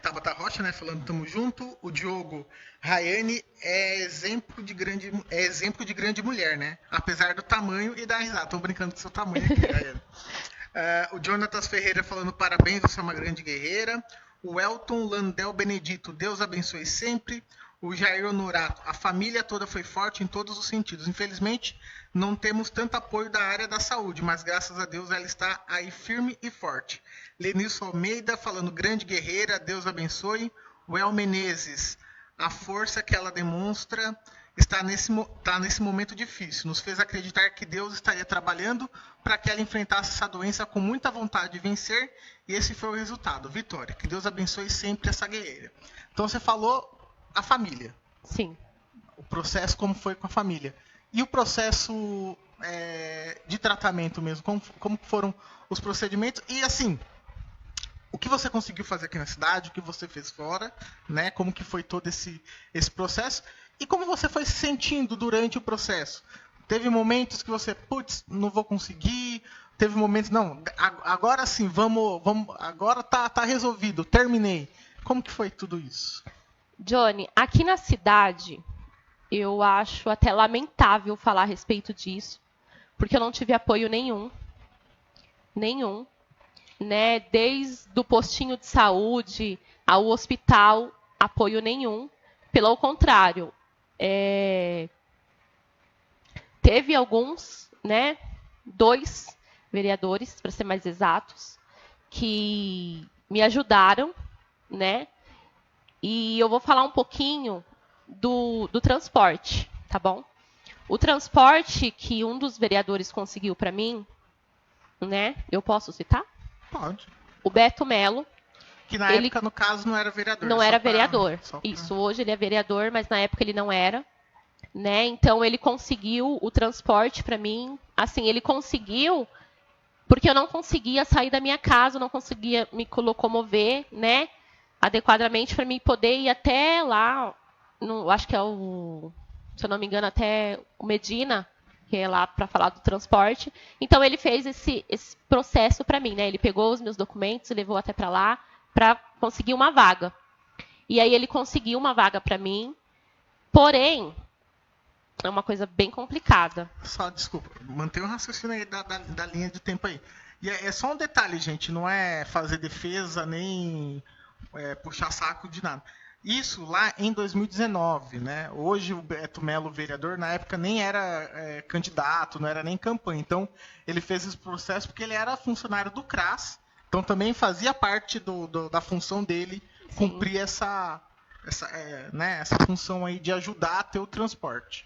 Tabata Rocha, né, falando tamo junto. O Diogo, Rayane é exemplo de grande mulher, né? Apesar do tamanho e da risada. Tô brincando com seu tamanho aqui, Rayane. O Jonatas Ferreira falando parabéns, você é uma grande guerreira. O Elton Landel Benedito, Deus abençoe sempre. O Jair Honorato, a família toda foi forte em todos os sentidos. Infelizmente, não temos tanto apoio da área da saúde, mas graças a Deus ela está aí firme e forte. Lenilson Almeida falando grande guerreira, Deus abençoe. O El Menezes, a força que ela demonstra está nesse momento difícil. Nos fez acreditar que Deus estaria trabalhando para que ela enfrentasse essa doença com muita vontade de vencer, e esse foi o resultado. Vitória. Que Deus abençoe sempre essa guerreira. Então você falou a família.
Sim.
O processo, como foi com a família. E o processo de tratamento mesmo, como foram os procedimentos. E assim, o que você conseguiu fazer aqui na cidade, o que você fez fora, né? Como que foi todo esse processo. E como você foi se sentindo durante o processo. Teve momentos que você, putz, não vou conseguir. Teve momentos, não, agora sim, vamos agora tá resolvido, terminei. Como que foi tudo isso?
Johnny, aqui na cidade, eu acho até lamentável falar a respeito disso, porque eu não tive apoio nenhum, né? Desde o postinho de saúde ao hospital, apoio nenhum. Pelo contrário, teve alguns, né? 2 vereadores, para ser mais exatos, que me ajudaram, né? E eu vou falar um pouquinho do transporte, tá bom? O transporte que um dos vereadores conseguiu para mim, né? Eu posso citar?
Pode.
O Beto Melo.
Que na época, no caso, não era vereador.
Não era vereador. Isso, hoje ele é vereador, mas na época ele não era. Né? Então, ele conseguiu o transporte para mim. Assim, ele conseguiu porque eu não conseguia sair da minha casa, eu não conseguia me locomover, né? Adequadamente para mim poder ir até lá, acho que é se eu não me engano, até o Medina, que é lá para falar do transporte. Então, ele fez esse processo para mim, né? Ele pegou os meus documentos e levou até para lá para conseguir uma vaga. E aí ele conseguiu uma vaga para mim, porém, é uma coisa bem complicada.
Só, desculpa, mantém o raciocínio aí da linha de tempo aí. E é só um detalhe, gente, não é fazer defesa nem puxar saco de nada. Isso lá em 2019, né? Hoje o Beto Melo, vereador, na época nem era candidato, não era nem campanha. Então, ele fez esse processo porque ele era funcionário do CRAS, então também fazia parte da função dele cumprir essa função aí de ajudar a ter o transporte.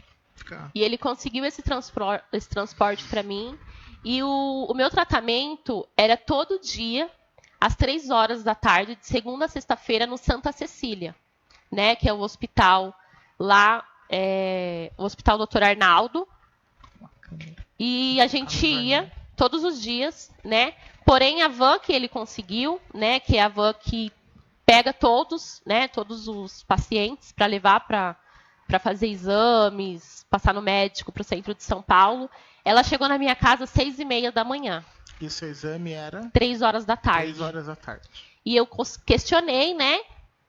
E ele conseguiu esse transporte para mim. E o meu tratamento era todo dia, às 3 horas da tarde, de segunda a sexta-feira, no Santa Cecília, né? Que é o hospital lá, o Hospital Dr. Arnaldo. E a gente ia todos os dias, né? Porém, a van que ele conseguiu, né? Que é a van que pega todos os pacientes para levar para fazer exames, passar no médico para o centro de São Paulo. Ela chegou na minha casa às 6h30 da manhã.
E o seu exame era?
3 horas da tarde.
3 horas da tarde.
E eu questionei, né,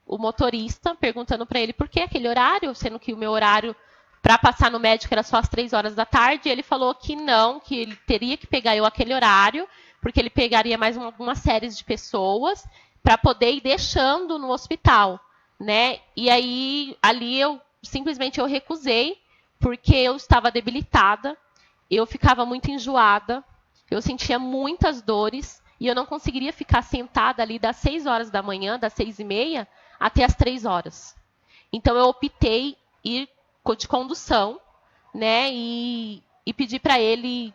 o motorista, perguntando para ele por que aquele horário, sendo que o meu horário para passar no médico era só às 3 horas da tarde. E ele falou que não, que ele teria que pegar eu aquele horário, porque ele pegaria mais uma série de pessoas para poder ir deixando no hospital, né? E aí, ali eu simplesmente recusei, porque eu estava debilitada, eu ficava muito enjoada, eu sentia muitas dores, e eu não conseguiria ficar sentada ali das 6 horas da manhã, das 6h30, até as 3 horas. Então, eu optei ir de condução, né, e pedi para ele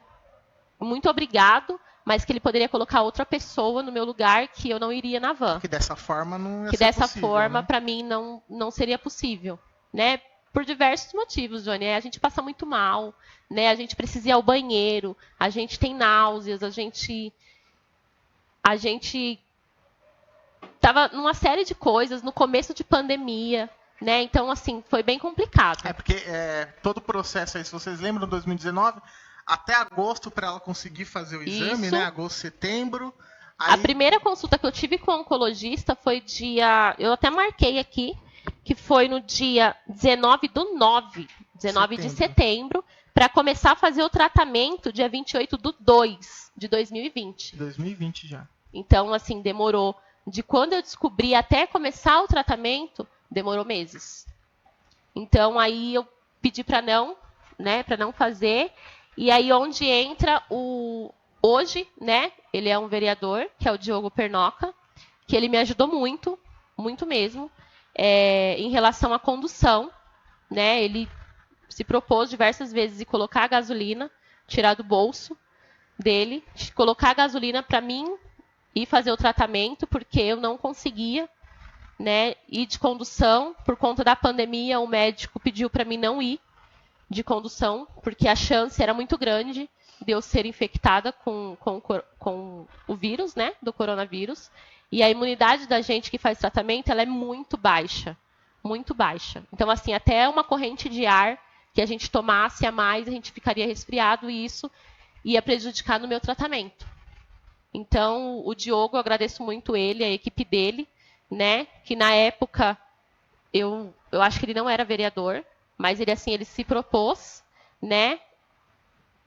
muito obrigado, mas que ele poderia colocar outra pessoa no meu lugar, que eu não iria na van.
Que dessa forma não ia
que
ser
dessa
possível,
forma,
né?
para mim, não seria possível, né? Por diversos motivos, Johnny. A gente passa muito mal, né? A gente precisa ir ao banheiro, a gente tem náuseas, a gente estava numa série de coisas no começo de pandemia, né? Então, assim, foi bem complicado.
Porque todo o processo aí, se vocês lembram, em 2019, até agosto para ela conseguir fazer o exame,
Isso.
né? Agosto, setembro. Aí...
A primeira consulta que eu tive com o oncologista foi eu até marquei aqui, que foi no dia 19 de setembro, para começar a fazer o tratamento dia 28/2 de 2020.
2020 já.
Então, assim, demorou. De quando eu descobri até começar o tratamento, demorou meses. Então, aí eu pedi para não fazer. E aí, onde entra hoje, né, ele é um vereador, que é o Diogo Pernoca, que ele me ajudou muito, muito mesmo, em relação à condução, né, ele se propôs diversas vezes de colocar a gasolina, tirar do bolso dele, colocar a gasolina para mim ir fazer o tratamento, porque eu não conseguia, né, ir de condução. Por conta da pandemia, o médico pediu para mim não ir de condução, porque a chance era muito grande de eu ser infectada com o vírus, né, do coronavírus. E a imunidade da gente que faz tratamento, ela é muito baixa. Muito baixa. Então, assim, até uma corrente de ar que a gente tomasse a mais, a gente ficaria resfriado, e isso ia prejudicar no meu tratamento. Então, o Diogo, eu agradeço muito ele, a equipe dele, né, que na época, eu acho que ele não era vereador, Mas ele se propôs, né?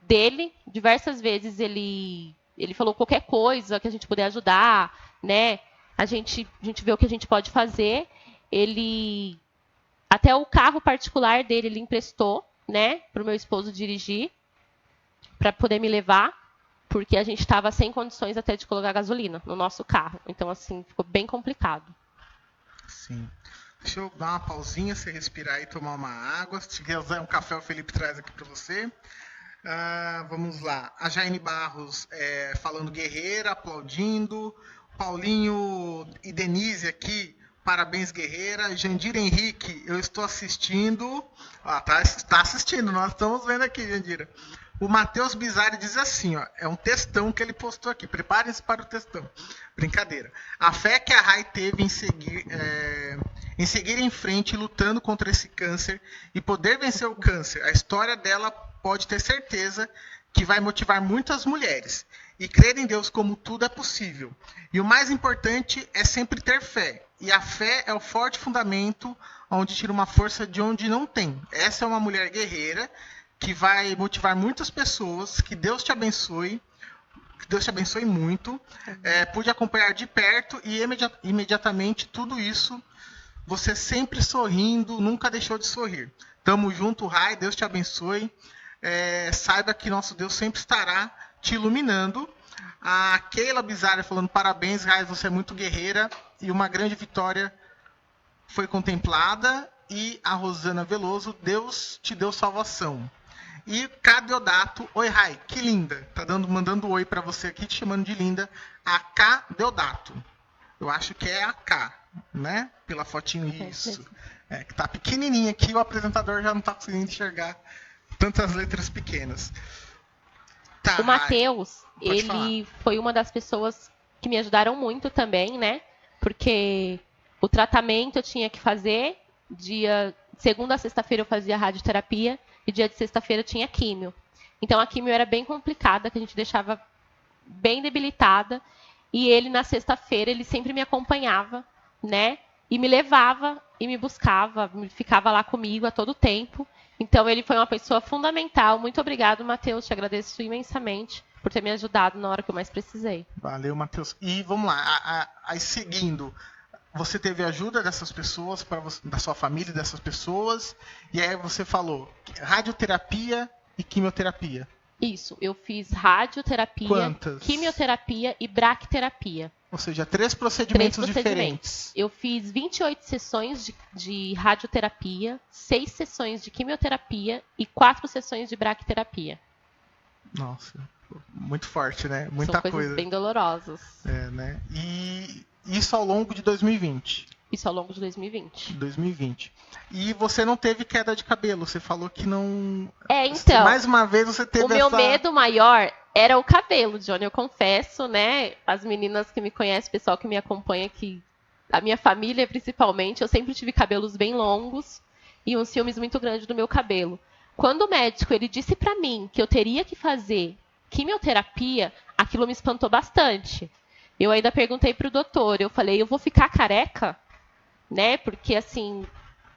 Dele, diversas vezes ele falou qualquer coisa que a gente puder ajudar, né? A gente vê o que a gente pode fazer. Ele até o carro particular dele ele emprestou, né, para o meu esposo dirigir, para poder me levar, porque a gente estava sem condições até de colocar gasolina no nosso carro. Então, assim, ficou bem complicado.
Sim. Deixa eu dar uma pausinha, você respirar e tomar uma água. Se quiser um café, o Felipe traz aqui para você. Vamos lá. A Jaine Barros falando guerreira, aplaudindo. Paulinho e Denise aqui, parabéns, guerreira. Jandira Henrique, eu estou assistindo. Tá assistindo, nós estamos vendo aqui, Jandira. O Matheus Bizarri diz assim, ó, é um textão que ele postou aqui. Preparem-se para o textão. Brincadeira. A fé que a Rai teve em seguir em frente, lutando contra esse câncer e poder vencer o câncer. A história dela pode ter certeza que vai motivar muitas mulheres. E crer em Deus como tudo é possível. E o mais importante é sempre ter fé. E a fé é o forte fundamento onde tira uma força de onde não tem. Essa é uma mulher guerreira que vai motivar muitas pessoas. Que Deus te abençoe. Que Deus te abençoe muito. Pude acompanhar de perto e imediatamente tudo isso. Você sempre sorrindo, nunca deixou de sorrir. Tamo junto, Rai. Deus te abençoe. Saiba que nosso Deus sempre estará te iluminando. A Keila Bizarra falando parabéns, Rai, você é muito guerreira e uma grande vitória foi contemplada. E a Rosana Veloso, Deus te deu salvação. E K Deodato, oi Rai, que linda. Tá mandando oi para você aqui, te chamando de linda. A K Deodato. Eu acho que é a K, né? Pela fotinho, isso. Que tá pequenininha aqui, o apresentador já não tá conseguindo enxergar tantas letras pequenas. Tá,
o Matheus, ele foi uma das pessoas que me ajudaram muito também, né? Porque o tratamento eu tinha que fazer, segunda a sexta-feira eu fazia radioterapia e dia de sexta-feira tinha químio. Então a químio era bem complicada, que a gente deixava bem debilitada. E ele, na sexta-feira, ele sempre me acompanhava, né? E me levava e me buscava, ficava lá comigo a todo tempo. Então, ele foi uma pessoa fundamental. Muito obrigado, Matheus. Te agradeço imensamente por ter me ajudado na hora que eu mais precisei.
Valeu, Matheus. E vamos lá. Aí, seguindo, você teve ajuda dessas pessoas, da sua família, dessas pessoas. E aí você falou radioterapia e quimioterapia.
Isso. Eu fiz radioterapia,
Quantas?
Quimioterapia e braquiterapia.
Ou seja, 3 procedimentos diferentes.
Eu fiz 28 sessões de radioterapia, 6 sessões de quimioterapia e 4 sessões de braquiterapia.
Nossa, muito forte, né? Muita
São coisas
coisa.
Bem dolorosas.
Né? E isso ao longo de 2020.
Isso ao longo de 2020.
2020. E você não teve queda de cabelo, você falou que não...
Então...
Mais uma vez você teve
meu medo maior era o cabelo, Johnny, eu confesso, né? As meninas que me conhecem, o pessoal que me acompanha, a minha família principalmente, eu sempre tive cabelos bem longos e uns ciúmes muito grandes do meu cabelo. Quando o médico ele disse pra mim que eu teria que fazer quimioterapia, aquilo me espantou bastante. Eu ainda perguntei pro doutor, eu falei, eu vou ficar careca? Né? Porque, assim,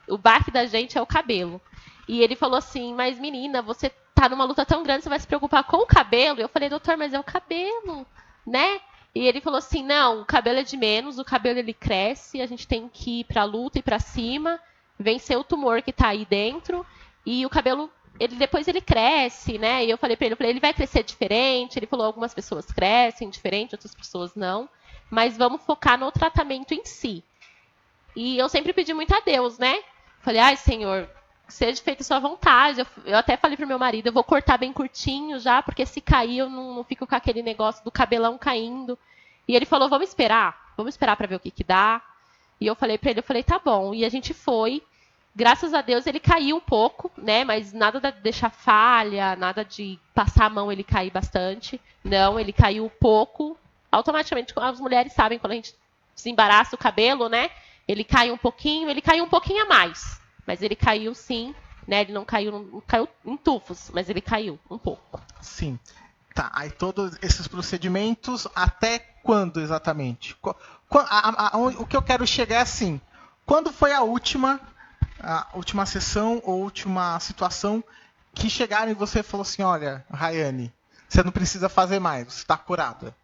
o baque da gente é o cabelo. E ele falou assim, mas menina, você tá numa luta tão grande, você vai se preocupar com o cabelo? Eu falei, doutor, mas é o cabelo, né? E ele falou assim, não, o cabelo é de menos, o cabelo ele cresce, a gente tem que ir pra luta e pra cima, vencer o tumor que tá aí dentro, e o cabelo, depois ele cresce, né? E eu falei pra ele, ele vai crescer diferente, ele falou, algumas pessoas crescem diferente, outras pessoas não, mas vamos focar no tratamento em si. E eu sempre pedi muito a Deus, né? Falei, ai, Senhor, seja feita a sua vontade. Eu até falei pro meu marido, eu vou cortar bem curtinho já, porque se cair eu não fico com aquele negócio do cabelão caindo. E ele falou, vamos esperar pra ver o que dá. E eu falei pra ele, tá bom. E a gente foi. Graças a Deus ele caiu um pouco, né? Mas nada de deixar falha, nada de passar a mão ele cair bastante. Não, ele caiu pouco. Automaticamente, as mulheres sabem quando a gente desembaraça o cabelo, né? Ele cai um pouquinho a mais. Mas ele caiu sim, né? Ele não caiu em tufos, mas ele caiu um pouco.
Sim. Tá, aí todos esses procedimentos, até quando exatamente? O que eu quero chegar é assim, quando foi a última a última sessão ou última situação que chegaram e você falou assim, olha, Rayane, você não precisa fazer mais, você está curada?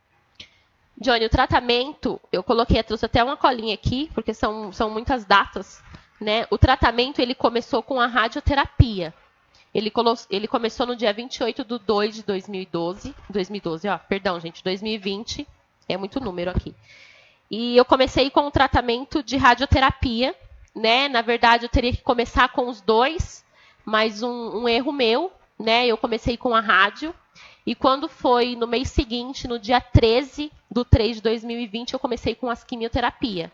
Johnny, o tratamento, eu trouxe até uma colinha aqui, porque são muitas datas, né? O tratamento, ele começou com a radioterapia. Ele começou no dia 28/2 de 2012. 2020. É muito número aqui. E eu comecei com o tratamento de radioterapia, né? Na verdade, eu teria que começar com os dois, mas um erro meu, né? Eu comecei com a rádio. E quando foi no mês seguinte, no dia 13/3 de 2020, eu comecei com as quimioterapia.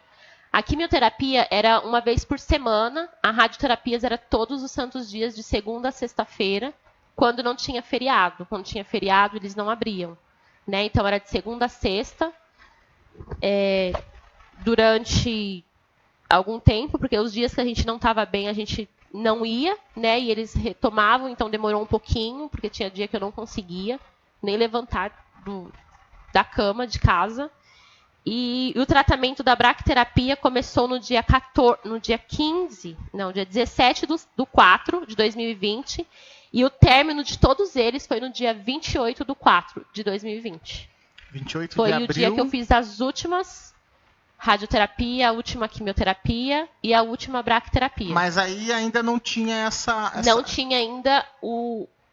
A quimioterapia era uma vez por semana, a radioterapia era todos os santos dias, de segunda a sexta-feira, quando não tinha feriado. Quando tinha feriado, eles não abriam, né? Então, era de segunda a sexta, durante algum tempo, porque os dias que a gente não estava bem, a gente não ia, né? E eles retomavam, então demorou um pouquinho, porque tinha dia que eu não conseguia nem levantar da cama de casa. E o tratamento da bracterapia começou no dia 17/4 de 2020, e o término de todos eles foi no dia 28/4 de 2020.
28
foi
de abril.
O dia que eu fiz as últimas radioterapia, a última quimioterapia e a última bracterapia.
Mas aí ainda não tinha essa...
Não tinha ainda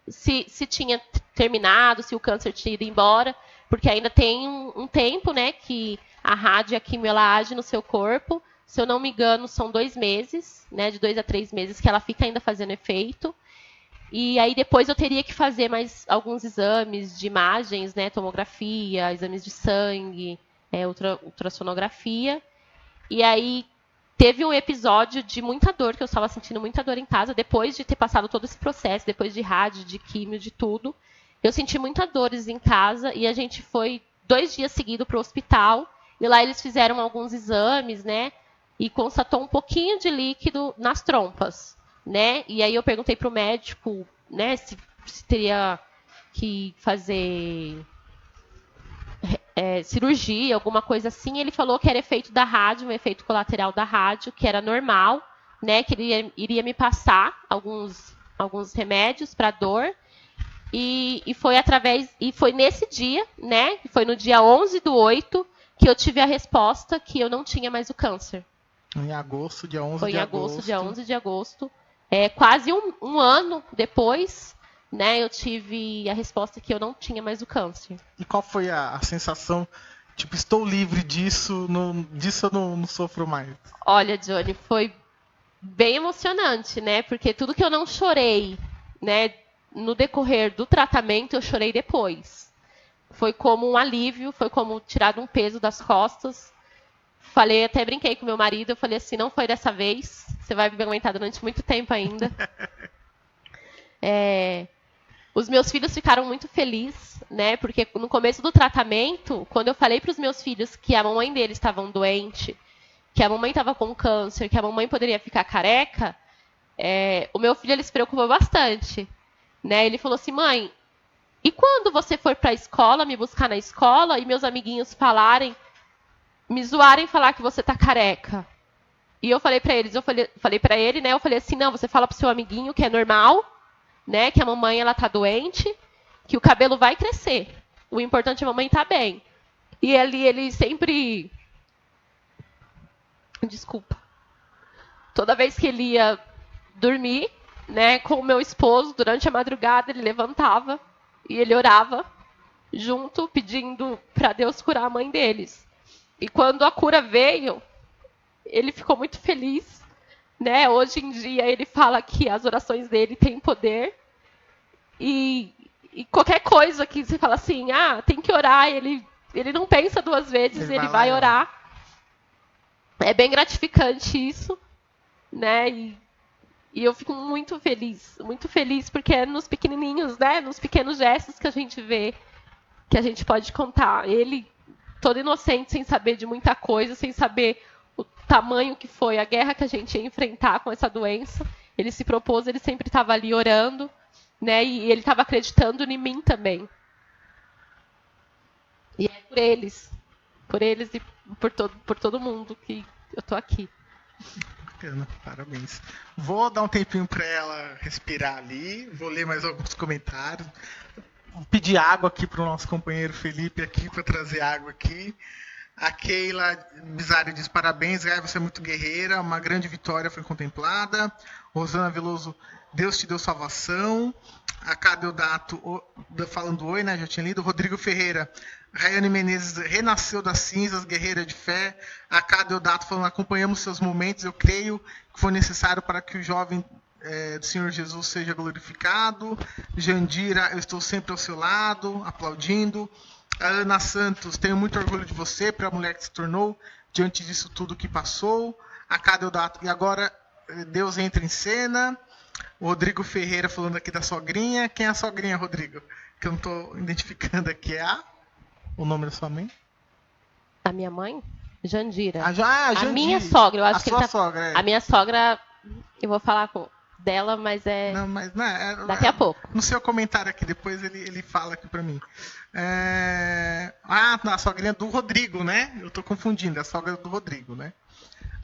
se tinha terminado, se o câncer tinha ido embora, porque ainda tem um tempo, né, que a rádio e a quimio ela age no seu corpo. Se eu não me engano, são 2 meses, né, de 2 a 3 meses que ela fica ainda fazendo efeito. E aí depois eu teria que fazer mais alguns exames de imagens, né, tomografia, exames de sangue, ultrassonografia. E aí teve um episódio de muita dor, que eu estava sentindo muita dor em casa, depois de ter passado todo esse processo, depois de rádio, de químio, de tudo. Eu senti muitas dores em casa e a gente foi 2 dias seguidos para o hospital. E lá eles fizeram alguns exames, né? E constatou um pouquinho de líquido nas trompas, né? E aí eu perguntei para o médico, né, se teria que fazer cirurgia, alguma coisa assim. Ele falou que era efeito da rádio, um efeito colateral da rádio, que era normal, né? Que ele iria me passar alguns remédios para dor. E foi nesse dia, né? Foi no dia 11/8 que eu tive a resposta que eu não tinha mais o câncer.
Em agosto, dia 11 de agosto.
Foi em agosto, dia 11 de agosto. Quase um ano depois, né, eu tive a resposta que eu não tinha mais o câncer.
E qual foi a sensação? Tipo, estou livre disso, disso eu não sofro mais.
Olha, Johnny, foi bem emocionante, né? Porque tudo que eu não chorei, né, no decorrer do tratamento, eu chorei depois. Foi como um alívio, foi como tirar um peso das costas. Até brinquei com meu marido, eu falei assim, não foi dessa vez, você vai me aguentar durante muito tempo ainda. Os meus filhos ficaram muito felizes, né? Porque no começo do tratamento, quando eu falei para os meus filhos que a mamãe deles estava doente, que a mamãe estava com câncer, que a mamãe poderia ficar careca, o meu filho ele se preocupou bastante, né? Ele falou assim, mãe, e quando você for para a escola, me buscar na escola, e meus amiguinhos me zoarem, falar que você tá careca? E eu falei para eles, falei para ele, né? Eu falei assim, não, você fala pro seu amiguinho que é normal, né? Que a mamãe ela tá doente, que o cabelo vai crescer. O importante é a mamãe tá bem. E ele sempre, desculpa, toda vez que ele ia dormir, né, com o meu esposo, durante a madrugada, ele levantava e ele orava junto, pedindo para Deus curar a mãe deles. E quando a cura veio, ele ficou muito feliz, né? Hoje em dia ele fala que as orações dele têm poder. E qualquer coisa que você fala assim, tem que orar, ele não pensa 2 vezes, ele vai orar. É bem gratificante isso, né? E eu fico muito feliz, porque é nos pequenininhos, né? Nos pequenos gestos que a gente vê, que a gente pode contar. Ele, todo inocente, sem saber de muita coisa, sem saber o tamanho que foi a guerra que a gente ia enfrentar com essa doença, ele se propôs, ele sempre estava ali orando, né? E ele estava acreditando em mim também. E é por eles e por todo mundo que eu tô aqui.
Bacana, parabéns. Vou dar um tempinho para ela respirar ali, vou ler mais alguns comentários. Vou pedir água aqui para o nosso companheiro Felipe aqui para trazer água aqui. A Keila Bizarre diz parabéns, você é muito guerreira, uma grande vitória foi contemplada. Rosana Veloso, Deus te deu salvação. A Cadeodato falando oi, né? Já tinha lido. Rodrigo Ferreira, Rayane Menezes renasceu das cinzas, guerreira de fé. A Cadeodato falando, acompanhamos seus momentos, eu creio que foi necessário para que o jovem do Senhor Jesus seja glorificado. Jandira, eu estou sempre ao seu lado, aplaudindo. A Ana Santos, tenho muito orgulho de você, para a mulher que se tornou, diante disso tudo que passou. A Cadeodato, e agora Deus entra em cena. O Rodrigo Ferreira falando aqui da sogrinha. Quem é a sogrinha, Rodrigo? Que eu não estou identificando aqui. É o nome da sua mãe?
A minha mãe? Jandira.
Jandira.
A minha sogra, eu acho que
sua sogra, é.
A minha sogra, eu vou falar dela, mas daqui a pouco.
No seu comentário aqui, depois ele fala aqui para mim. A sogrinha do Rodrigo, né? Eu estou confundindo, é a sogra do Rodrigo, né?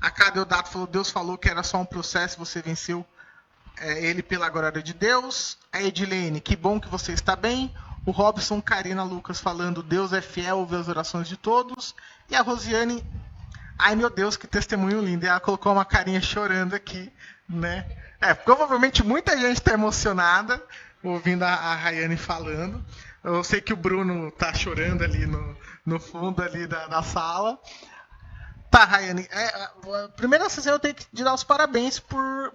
A Cadeodato falou, Deus falou que era só um processo, você venceu ele pela glória de Deus. A Edilene, que bom que você está bem. O Robson Karina Lucas falando, Deus é fiel, ouve as orações de todos. E a Rosiane, ai meu Deus, que testemunho lindo. E ela colocou uma carinha chorando aqui, né? Provavelmente muita gente está emocionada ouvindo a Rayane falando. Eu sei que o Bruno está chorando ali no fundo ali da sala. Tá, Rayane, primeiro eu tenho que te dar os parabéns por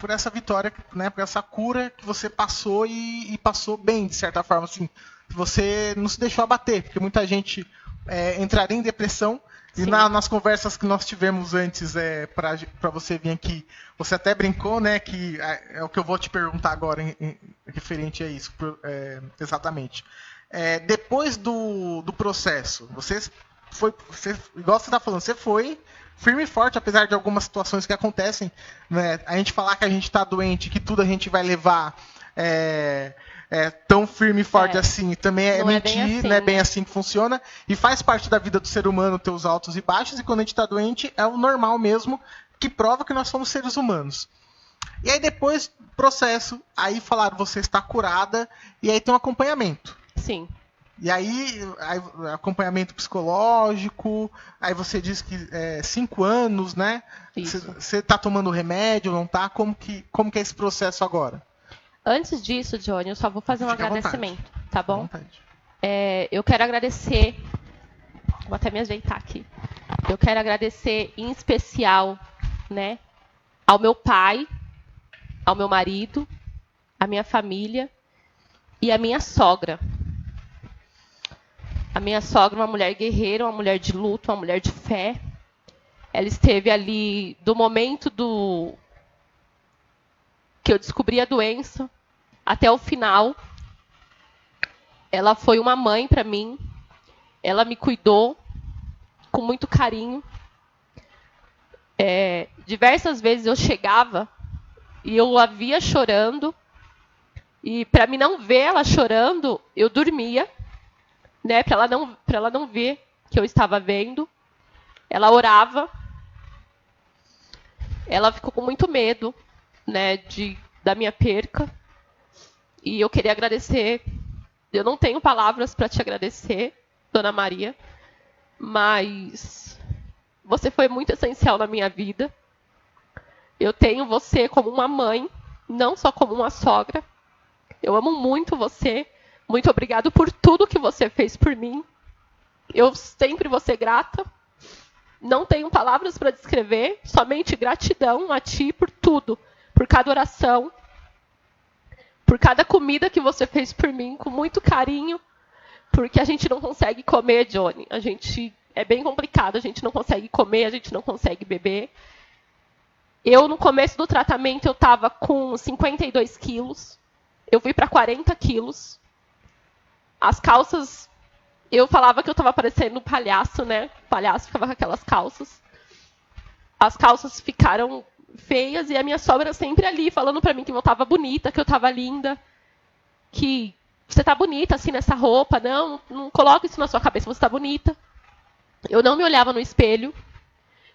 essa vitória, né, por essa cura que você passou e passou bem, de certa forma, assim, você não se deixou abater, porque muita gente entraria em depressão. E nas conversas que nós tivemos antes, para você vir aqui, você até brincou, né, que é o que eu vou te perguntar agora referente a isso, exatamente. Depois do processo, igual você está falando, você foi firme e forte, apesar de algumas situações que acontecem, né, a gente falar que a gente está doente, que tudo a gente vai levar tão firme e forte assim, também é mentir, assim, não é bem assim que funciona, e faz parte da vida do ser humano ter os altos e baixos, e quando a gente está doente é o normal mesmo, que prova que nós somos seres humanos. E aí depois do processo, aí falaram, você está curada, e aí tem um acompanhamento.
Sim.
E aí acompanhamento psicológico, aí você diz que 5 anos, né? Você está tomando remédio, não está? Como que é esse processo agora?
Antes disso, Johnny, eu só vou fazer um agradecimento, tá bom? Eu quero agradecer, vou até me ajeitar aqui. Eu quero agradecer em especial, né, ao meu pai, ao meu marido, à minha família e à minha sogra. A minha sogra, uma mulher guerreira, uma mulher de luto, uma mulher de fé. Ela esteve ali do momento que eu descobri a doença até o final. Ela foi uma mãe para mim. Ela me cuidou com muito carinho. Diversas vezes eu chegava e eu a via chorando. E para mim não ver ela chorando, eu dormia, né, para ela não ver que eu estava vendo. Ela orava. Ela ficou com muito medo, né, da minha perca. E eu queria agradecer. Eu não tenho palavras para te agradecer, Dona Maria, mas você foi muito essencial na minha vida. Eu tenho você como uma mãe, não só como uma sogra. Eu amo muito você. Muito obrigado por tudo que você fez por mim. Eu sempre vou ser grata. Não tenho palavras para descrever, somente gratidão a ti por tudo, por cada oração, por cada comida que você fez por mim, com muito carinho, porque a gente não consegue comer, Johnny. É bem complicado, a gente não consegue comer, a gente não consegue beber. Eu, no começo do tratamento, eu estava com 52 quilos. Eu fui para 40 quilos. As calças, eu falava que eu estava parecendo um palhaço, né? O palhaço ficava com aquelas calças. As calças ficaram feias e a minha sogra sempre ali, falando para mim que eu estava bonita, que eu estava linda. Que você está bonita assim nessa roupa. Não coloque isso na sua cabeça, você está bonita. Eu não me olhava no espelho.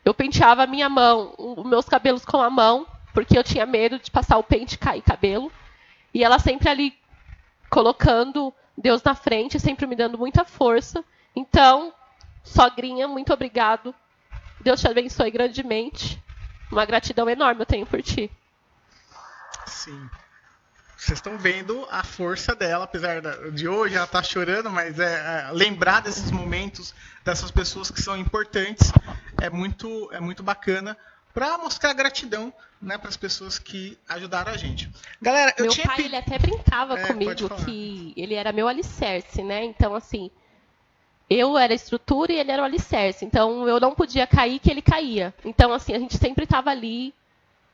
eu penteava a minha mão, os meus cabelos com a mão, porque eu tinha medo de passar o pente e cair cabelo. E ela sempre ali colocando Deus na frente, sempre me dando muita força. Então, sogrinha, muito obrigado. Deus te abençoe grandemente. Uma gratidão enorme eu tenho por ti.
Sim. Vocês estão vendo a força dela, apesar de hoje ela estar chorando, mas lembrar desses momentos, dessas pessoas que são importantes, é muito bacana para mostrar gratidão, né, para as pessoas que ajudaram a gente. Galera,
meu pai ele até brincava comigo que ele era meu alicerce, né? Então, assim, eu era a estrutura e ele era o alicerce. Então, eu não podia cair que ele caía. Então, assim, a gente sempre estava ali.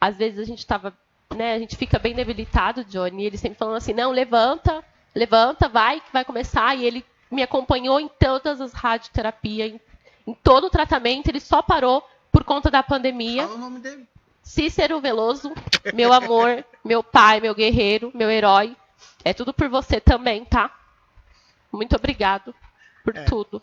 Às vezes a gente estava, né? A gente fica bem debilitado, Johnny. E ele sempre falando assim, não, levanta, vai, que vai começar. E ele me acompanhou em todas as radioterapias, em todo o tratamento. Ele só parou por conta da pandemia.
Fala o nome dele.
Cícero Veloso, meu amor, meu pai, meu guerreiro, meu herói. É tudo por você também, tá? Muito obrigado por tudo.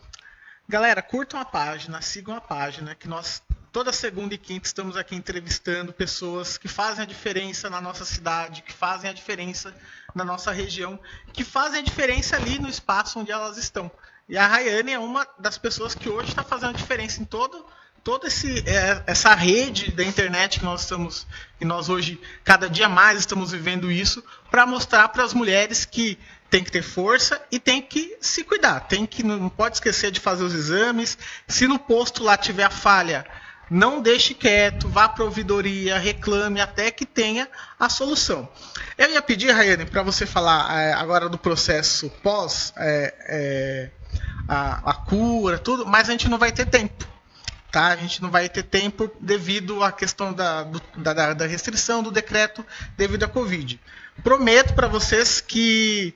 Galera, curtam a página, sigam a página, que nós toda segunda e quinta estamos aqui entrevistando pessoas que fazem a diferença na nossa cidade, que fazem a diferença na nossa região, que fazem a diferença ali no espaço onde elas estão. E a Rayane é uma das pessoas que hoje está fazendo a diferença em toda essa rede da internet que nós hoje, cada dia mais, estamos vivendo isso, para mostrar para as mulheres que tem que ter força e tem que se cuidar. Não pode esquecer de fazer os exames. Se no posto lá tiver a falha, não deixe quieto, vá para a ouvidoria, reclame até que tenha a solução. Eu ia pedir, Rayane, para você falar agora do processo pós, a cura, tudo, mas a gente não vai ter tempo. Tá? A gente não vai ter tempo devido à questão da restrição do decreto devido à Covid. Prometo para vocês que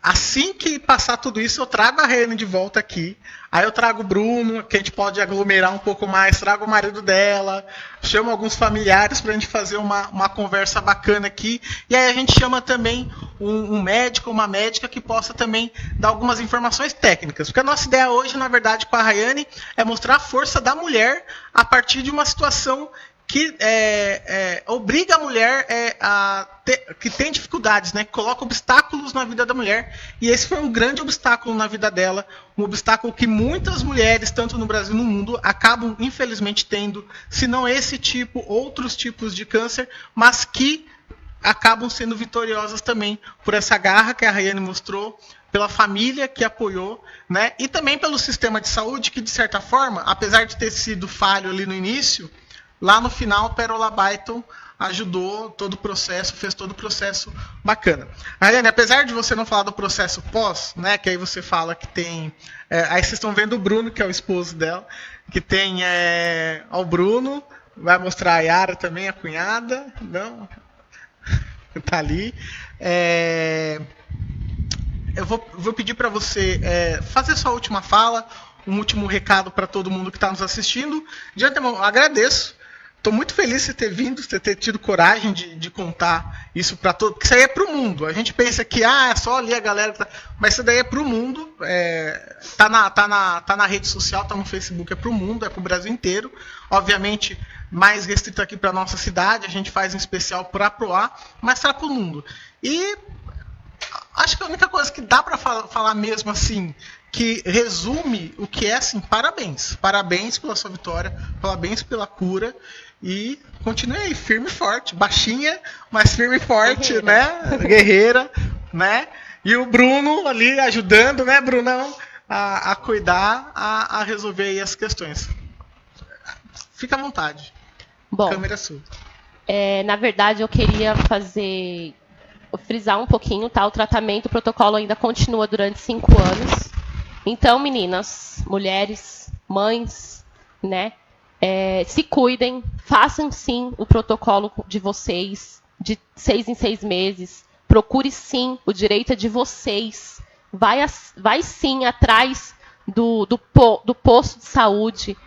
assim que passar tudo isso, eu trago a Rayane de volta aqui. Aí eu trago o Bruno, que a gente pode aglomerar um pouco mais, trago o marido dela, chamo alguns familiares para a gente fazer uma conversa bacana aqui. E aí a gente chama também um médico, uma médica que possa também dar algumas informações técnicas. Porque a nossa ideia hoje, na verdade, com a Rayane, é mostrar a força da mulher a partir de uma situação que obriga a mulher que tem dificuldades, né? Que coloca obstáculos na vida da mulher. E esse foi um grande obstáculo na vida dela, um obstáculo que muitas mulheres, tanto no Brasil como no mundo, acabam infelizmente tendo, se não esse tipo, outros tipos de câncer, mas que acabam sendo vitoriosas também por essa garra que a Rayane mostrou, pela família que apoiou, né? E também pelo sistema de saúde que, de certa forma, apesar de ter sido falho ali no início, lá no final, Pérola Byton ajudou todo o processo, fez todo o processo bacana. Rayane, apesar de você não falar do processo pós, né, que aí você fala que tem... aí vocês estão vendo o Bruno, que é o esposo dela, que tem o Bruno, vai mostrar a Yara também, a cunhada, não, tá ali. Eu vou pedir para você fazer sua última fala, um último recado para todo mundo que está nos assistindo. De antemão, agradeço. Estou muito feliz de você ter vindo, de você ter tido coragem de contar isso para todo mundo. Porque isso aí é para o mundo. A gente pensa que é só ali a galera. Mas isso daí é para o mundo. Tá na rede social, tá no Facebook, é para o mundo, é para o Brasil inteiro. Obviamente, mais restrito aqui para nossa cidade. A gente faz um especial para Proar, mas está para o mundo. E acho que a única coisa que dá para falar mesmo assim, que resume o que é assim, parabéns. Parabéns pela sua vitória, parabéns pela cura. E continue aí, firme e forte. Baixinha, mas firme e forte, né? Guerreira, né? E o Bruno ali ajudando, né, Brunão? A cuidar, a resolver aí as questões. Fica à vontade.
Bom,
câmera sua.
Na verdade, eu queria frisar um pouquinho, tá? O tratamento, o protocolo ainda continua durante 5 anos. Então, meninas, mulheres, mães, né? Se cuidem, façam sim o protocolo de vocês, de 6 em 6 meses. Procure sim, o direito é de vocês. Vai sim atrás do posto de saúde.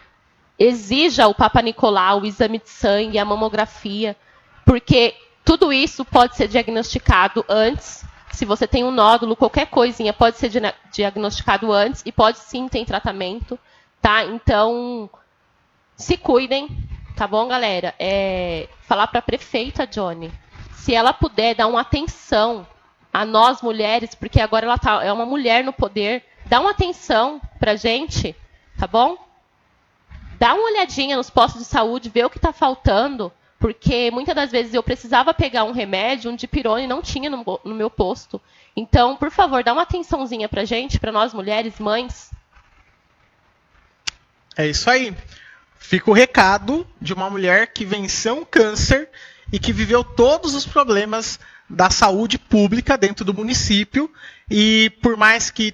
Exija o Papa Nicolau, o exame de sangue, a mamografia, porque tudo isso pode ser diagnosticado antes. Se você tem um nódulo, qualquer coisinha pode ser diagnosticado antes e pode sim ter tratamento, tá? Então, se cuidem, tá bom, galera? Falar para a prefeita, Johnny, se ela puder dar uma atenção a nós mulheres, porque agora ela é uma mulher no poder, dá uma atenção pra gente, tá bom? Dá uma olhadinha nos postos de saúde, vê o que está faltando, porque muitas das vezes eu precisava pegar um remédio, um dipirone, não tinha no meu posto. Então, por favor, dá uma atençãozinha pra gente, pra nós mulheres, mães.
É isso aí. Fica o recado de uma mulher que venceu um câncer e que viveu todos os problemas da saúde pública dentro do município, e por mais que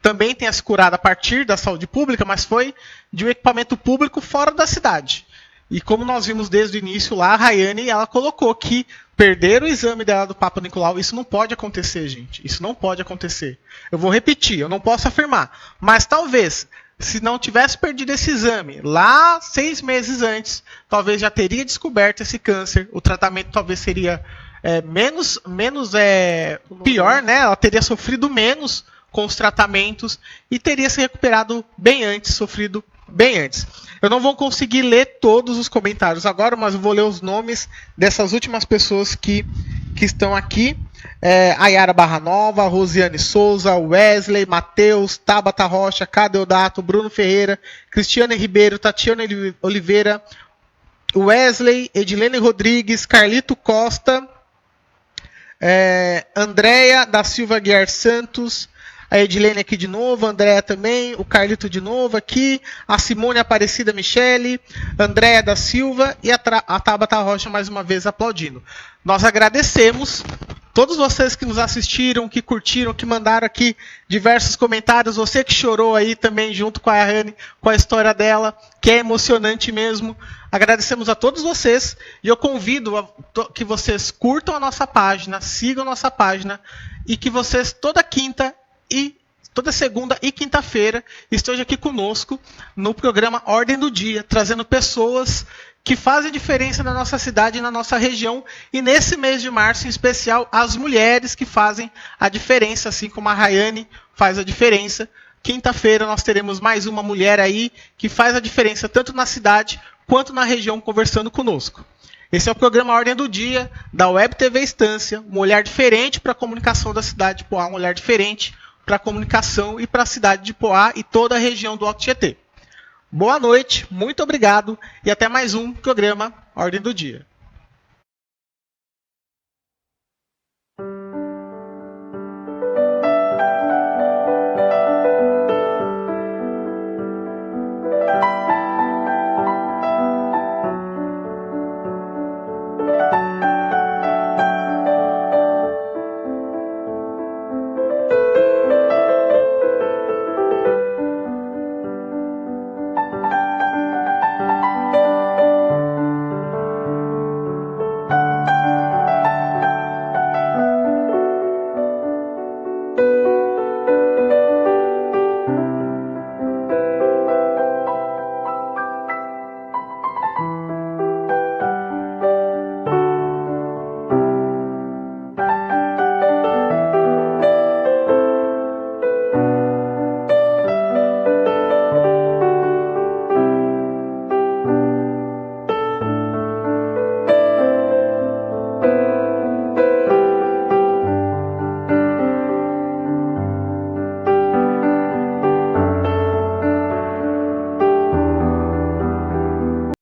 também tenha se curado a partir da saúde pública, mas foi de um equipamento público fora da cidade. E como nós vimos desde o início lá, a Rayane, ela colocou que perder o exame dela do Papa Nicolau, isso não pode acontecer, gente. Isso não pode acontecer. Eu vou repetir, eu não posso afirmar, mas talvez, se não tivesse perdido esse exame lá 6 meses antes, talvez já teria descoberto esse câncer, o tratamento talvez seria menos pior, né? Ela teria sofrido menos com os tratamentos e teria se recuperado bem antes, sofrido bem antes. Eu não vou conseguir ler todos os comentários agora, mas eu vou ler os nomes dessas últimas pessoas que estão aqui. A Yara Barra Nova, Rosiane Souza, Wesley, Matheus, Tabata Rocha, Cadeodato, Bruno Ferreira, Cristiane Ribeiro, Tatiana Oliveira, Wesley, Edilene Rodrigues, Carlito Costa, Andréia da Silva Guiar Santos, a Edilene aqui de novo, a Andréia também, o Carlito de novo aqui, a Simone Aparecida Michele, Andréia da Silva e a Tabata Rocha mais uma vez aplaudindo. Nós agradecemos todos vocês que nos assistiram, que curtiram, que mandaram aqui diversos comentários, você que chorou aí também junto com a Rani, com a história dela, que é emocionante mesmo. Agradecemos a todos vocês e eu convido que vocês curtam a nossa página, sigam a nossa página e que vocês toda segunda e quinta-feira estejam aqui conosco no programa Ordem do Dia, trazendo pessoas que fazem diferença na nossa cidade e na nossa região, e nesse mês de março, em especial, as mulheres que fazem a diferença, assim como a Rayane faz a diferença. Quinta-feira nós teremos mais uma mulher aí que faz a diferença tanto na cidade quanto na região conversando conosco. Esse é o programa Ordem do Dia da Web TV Estância, um olhar diferente para a comunicação da cidade de Poá, um olhar diferente para a comunicação e para a cidade de Poá e toda a região do Alto Tietê. Boa noite, muito obrigado e até mais um programa Ordem do Dia.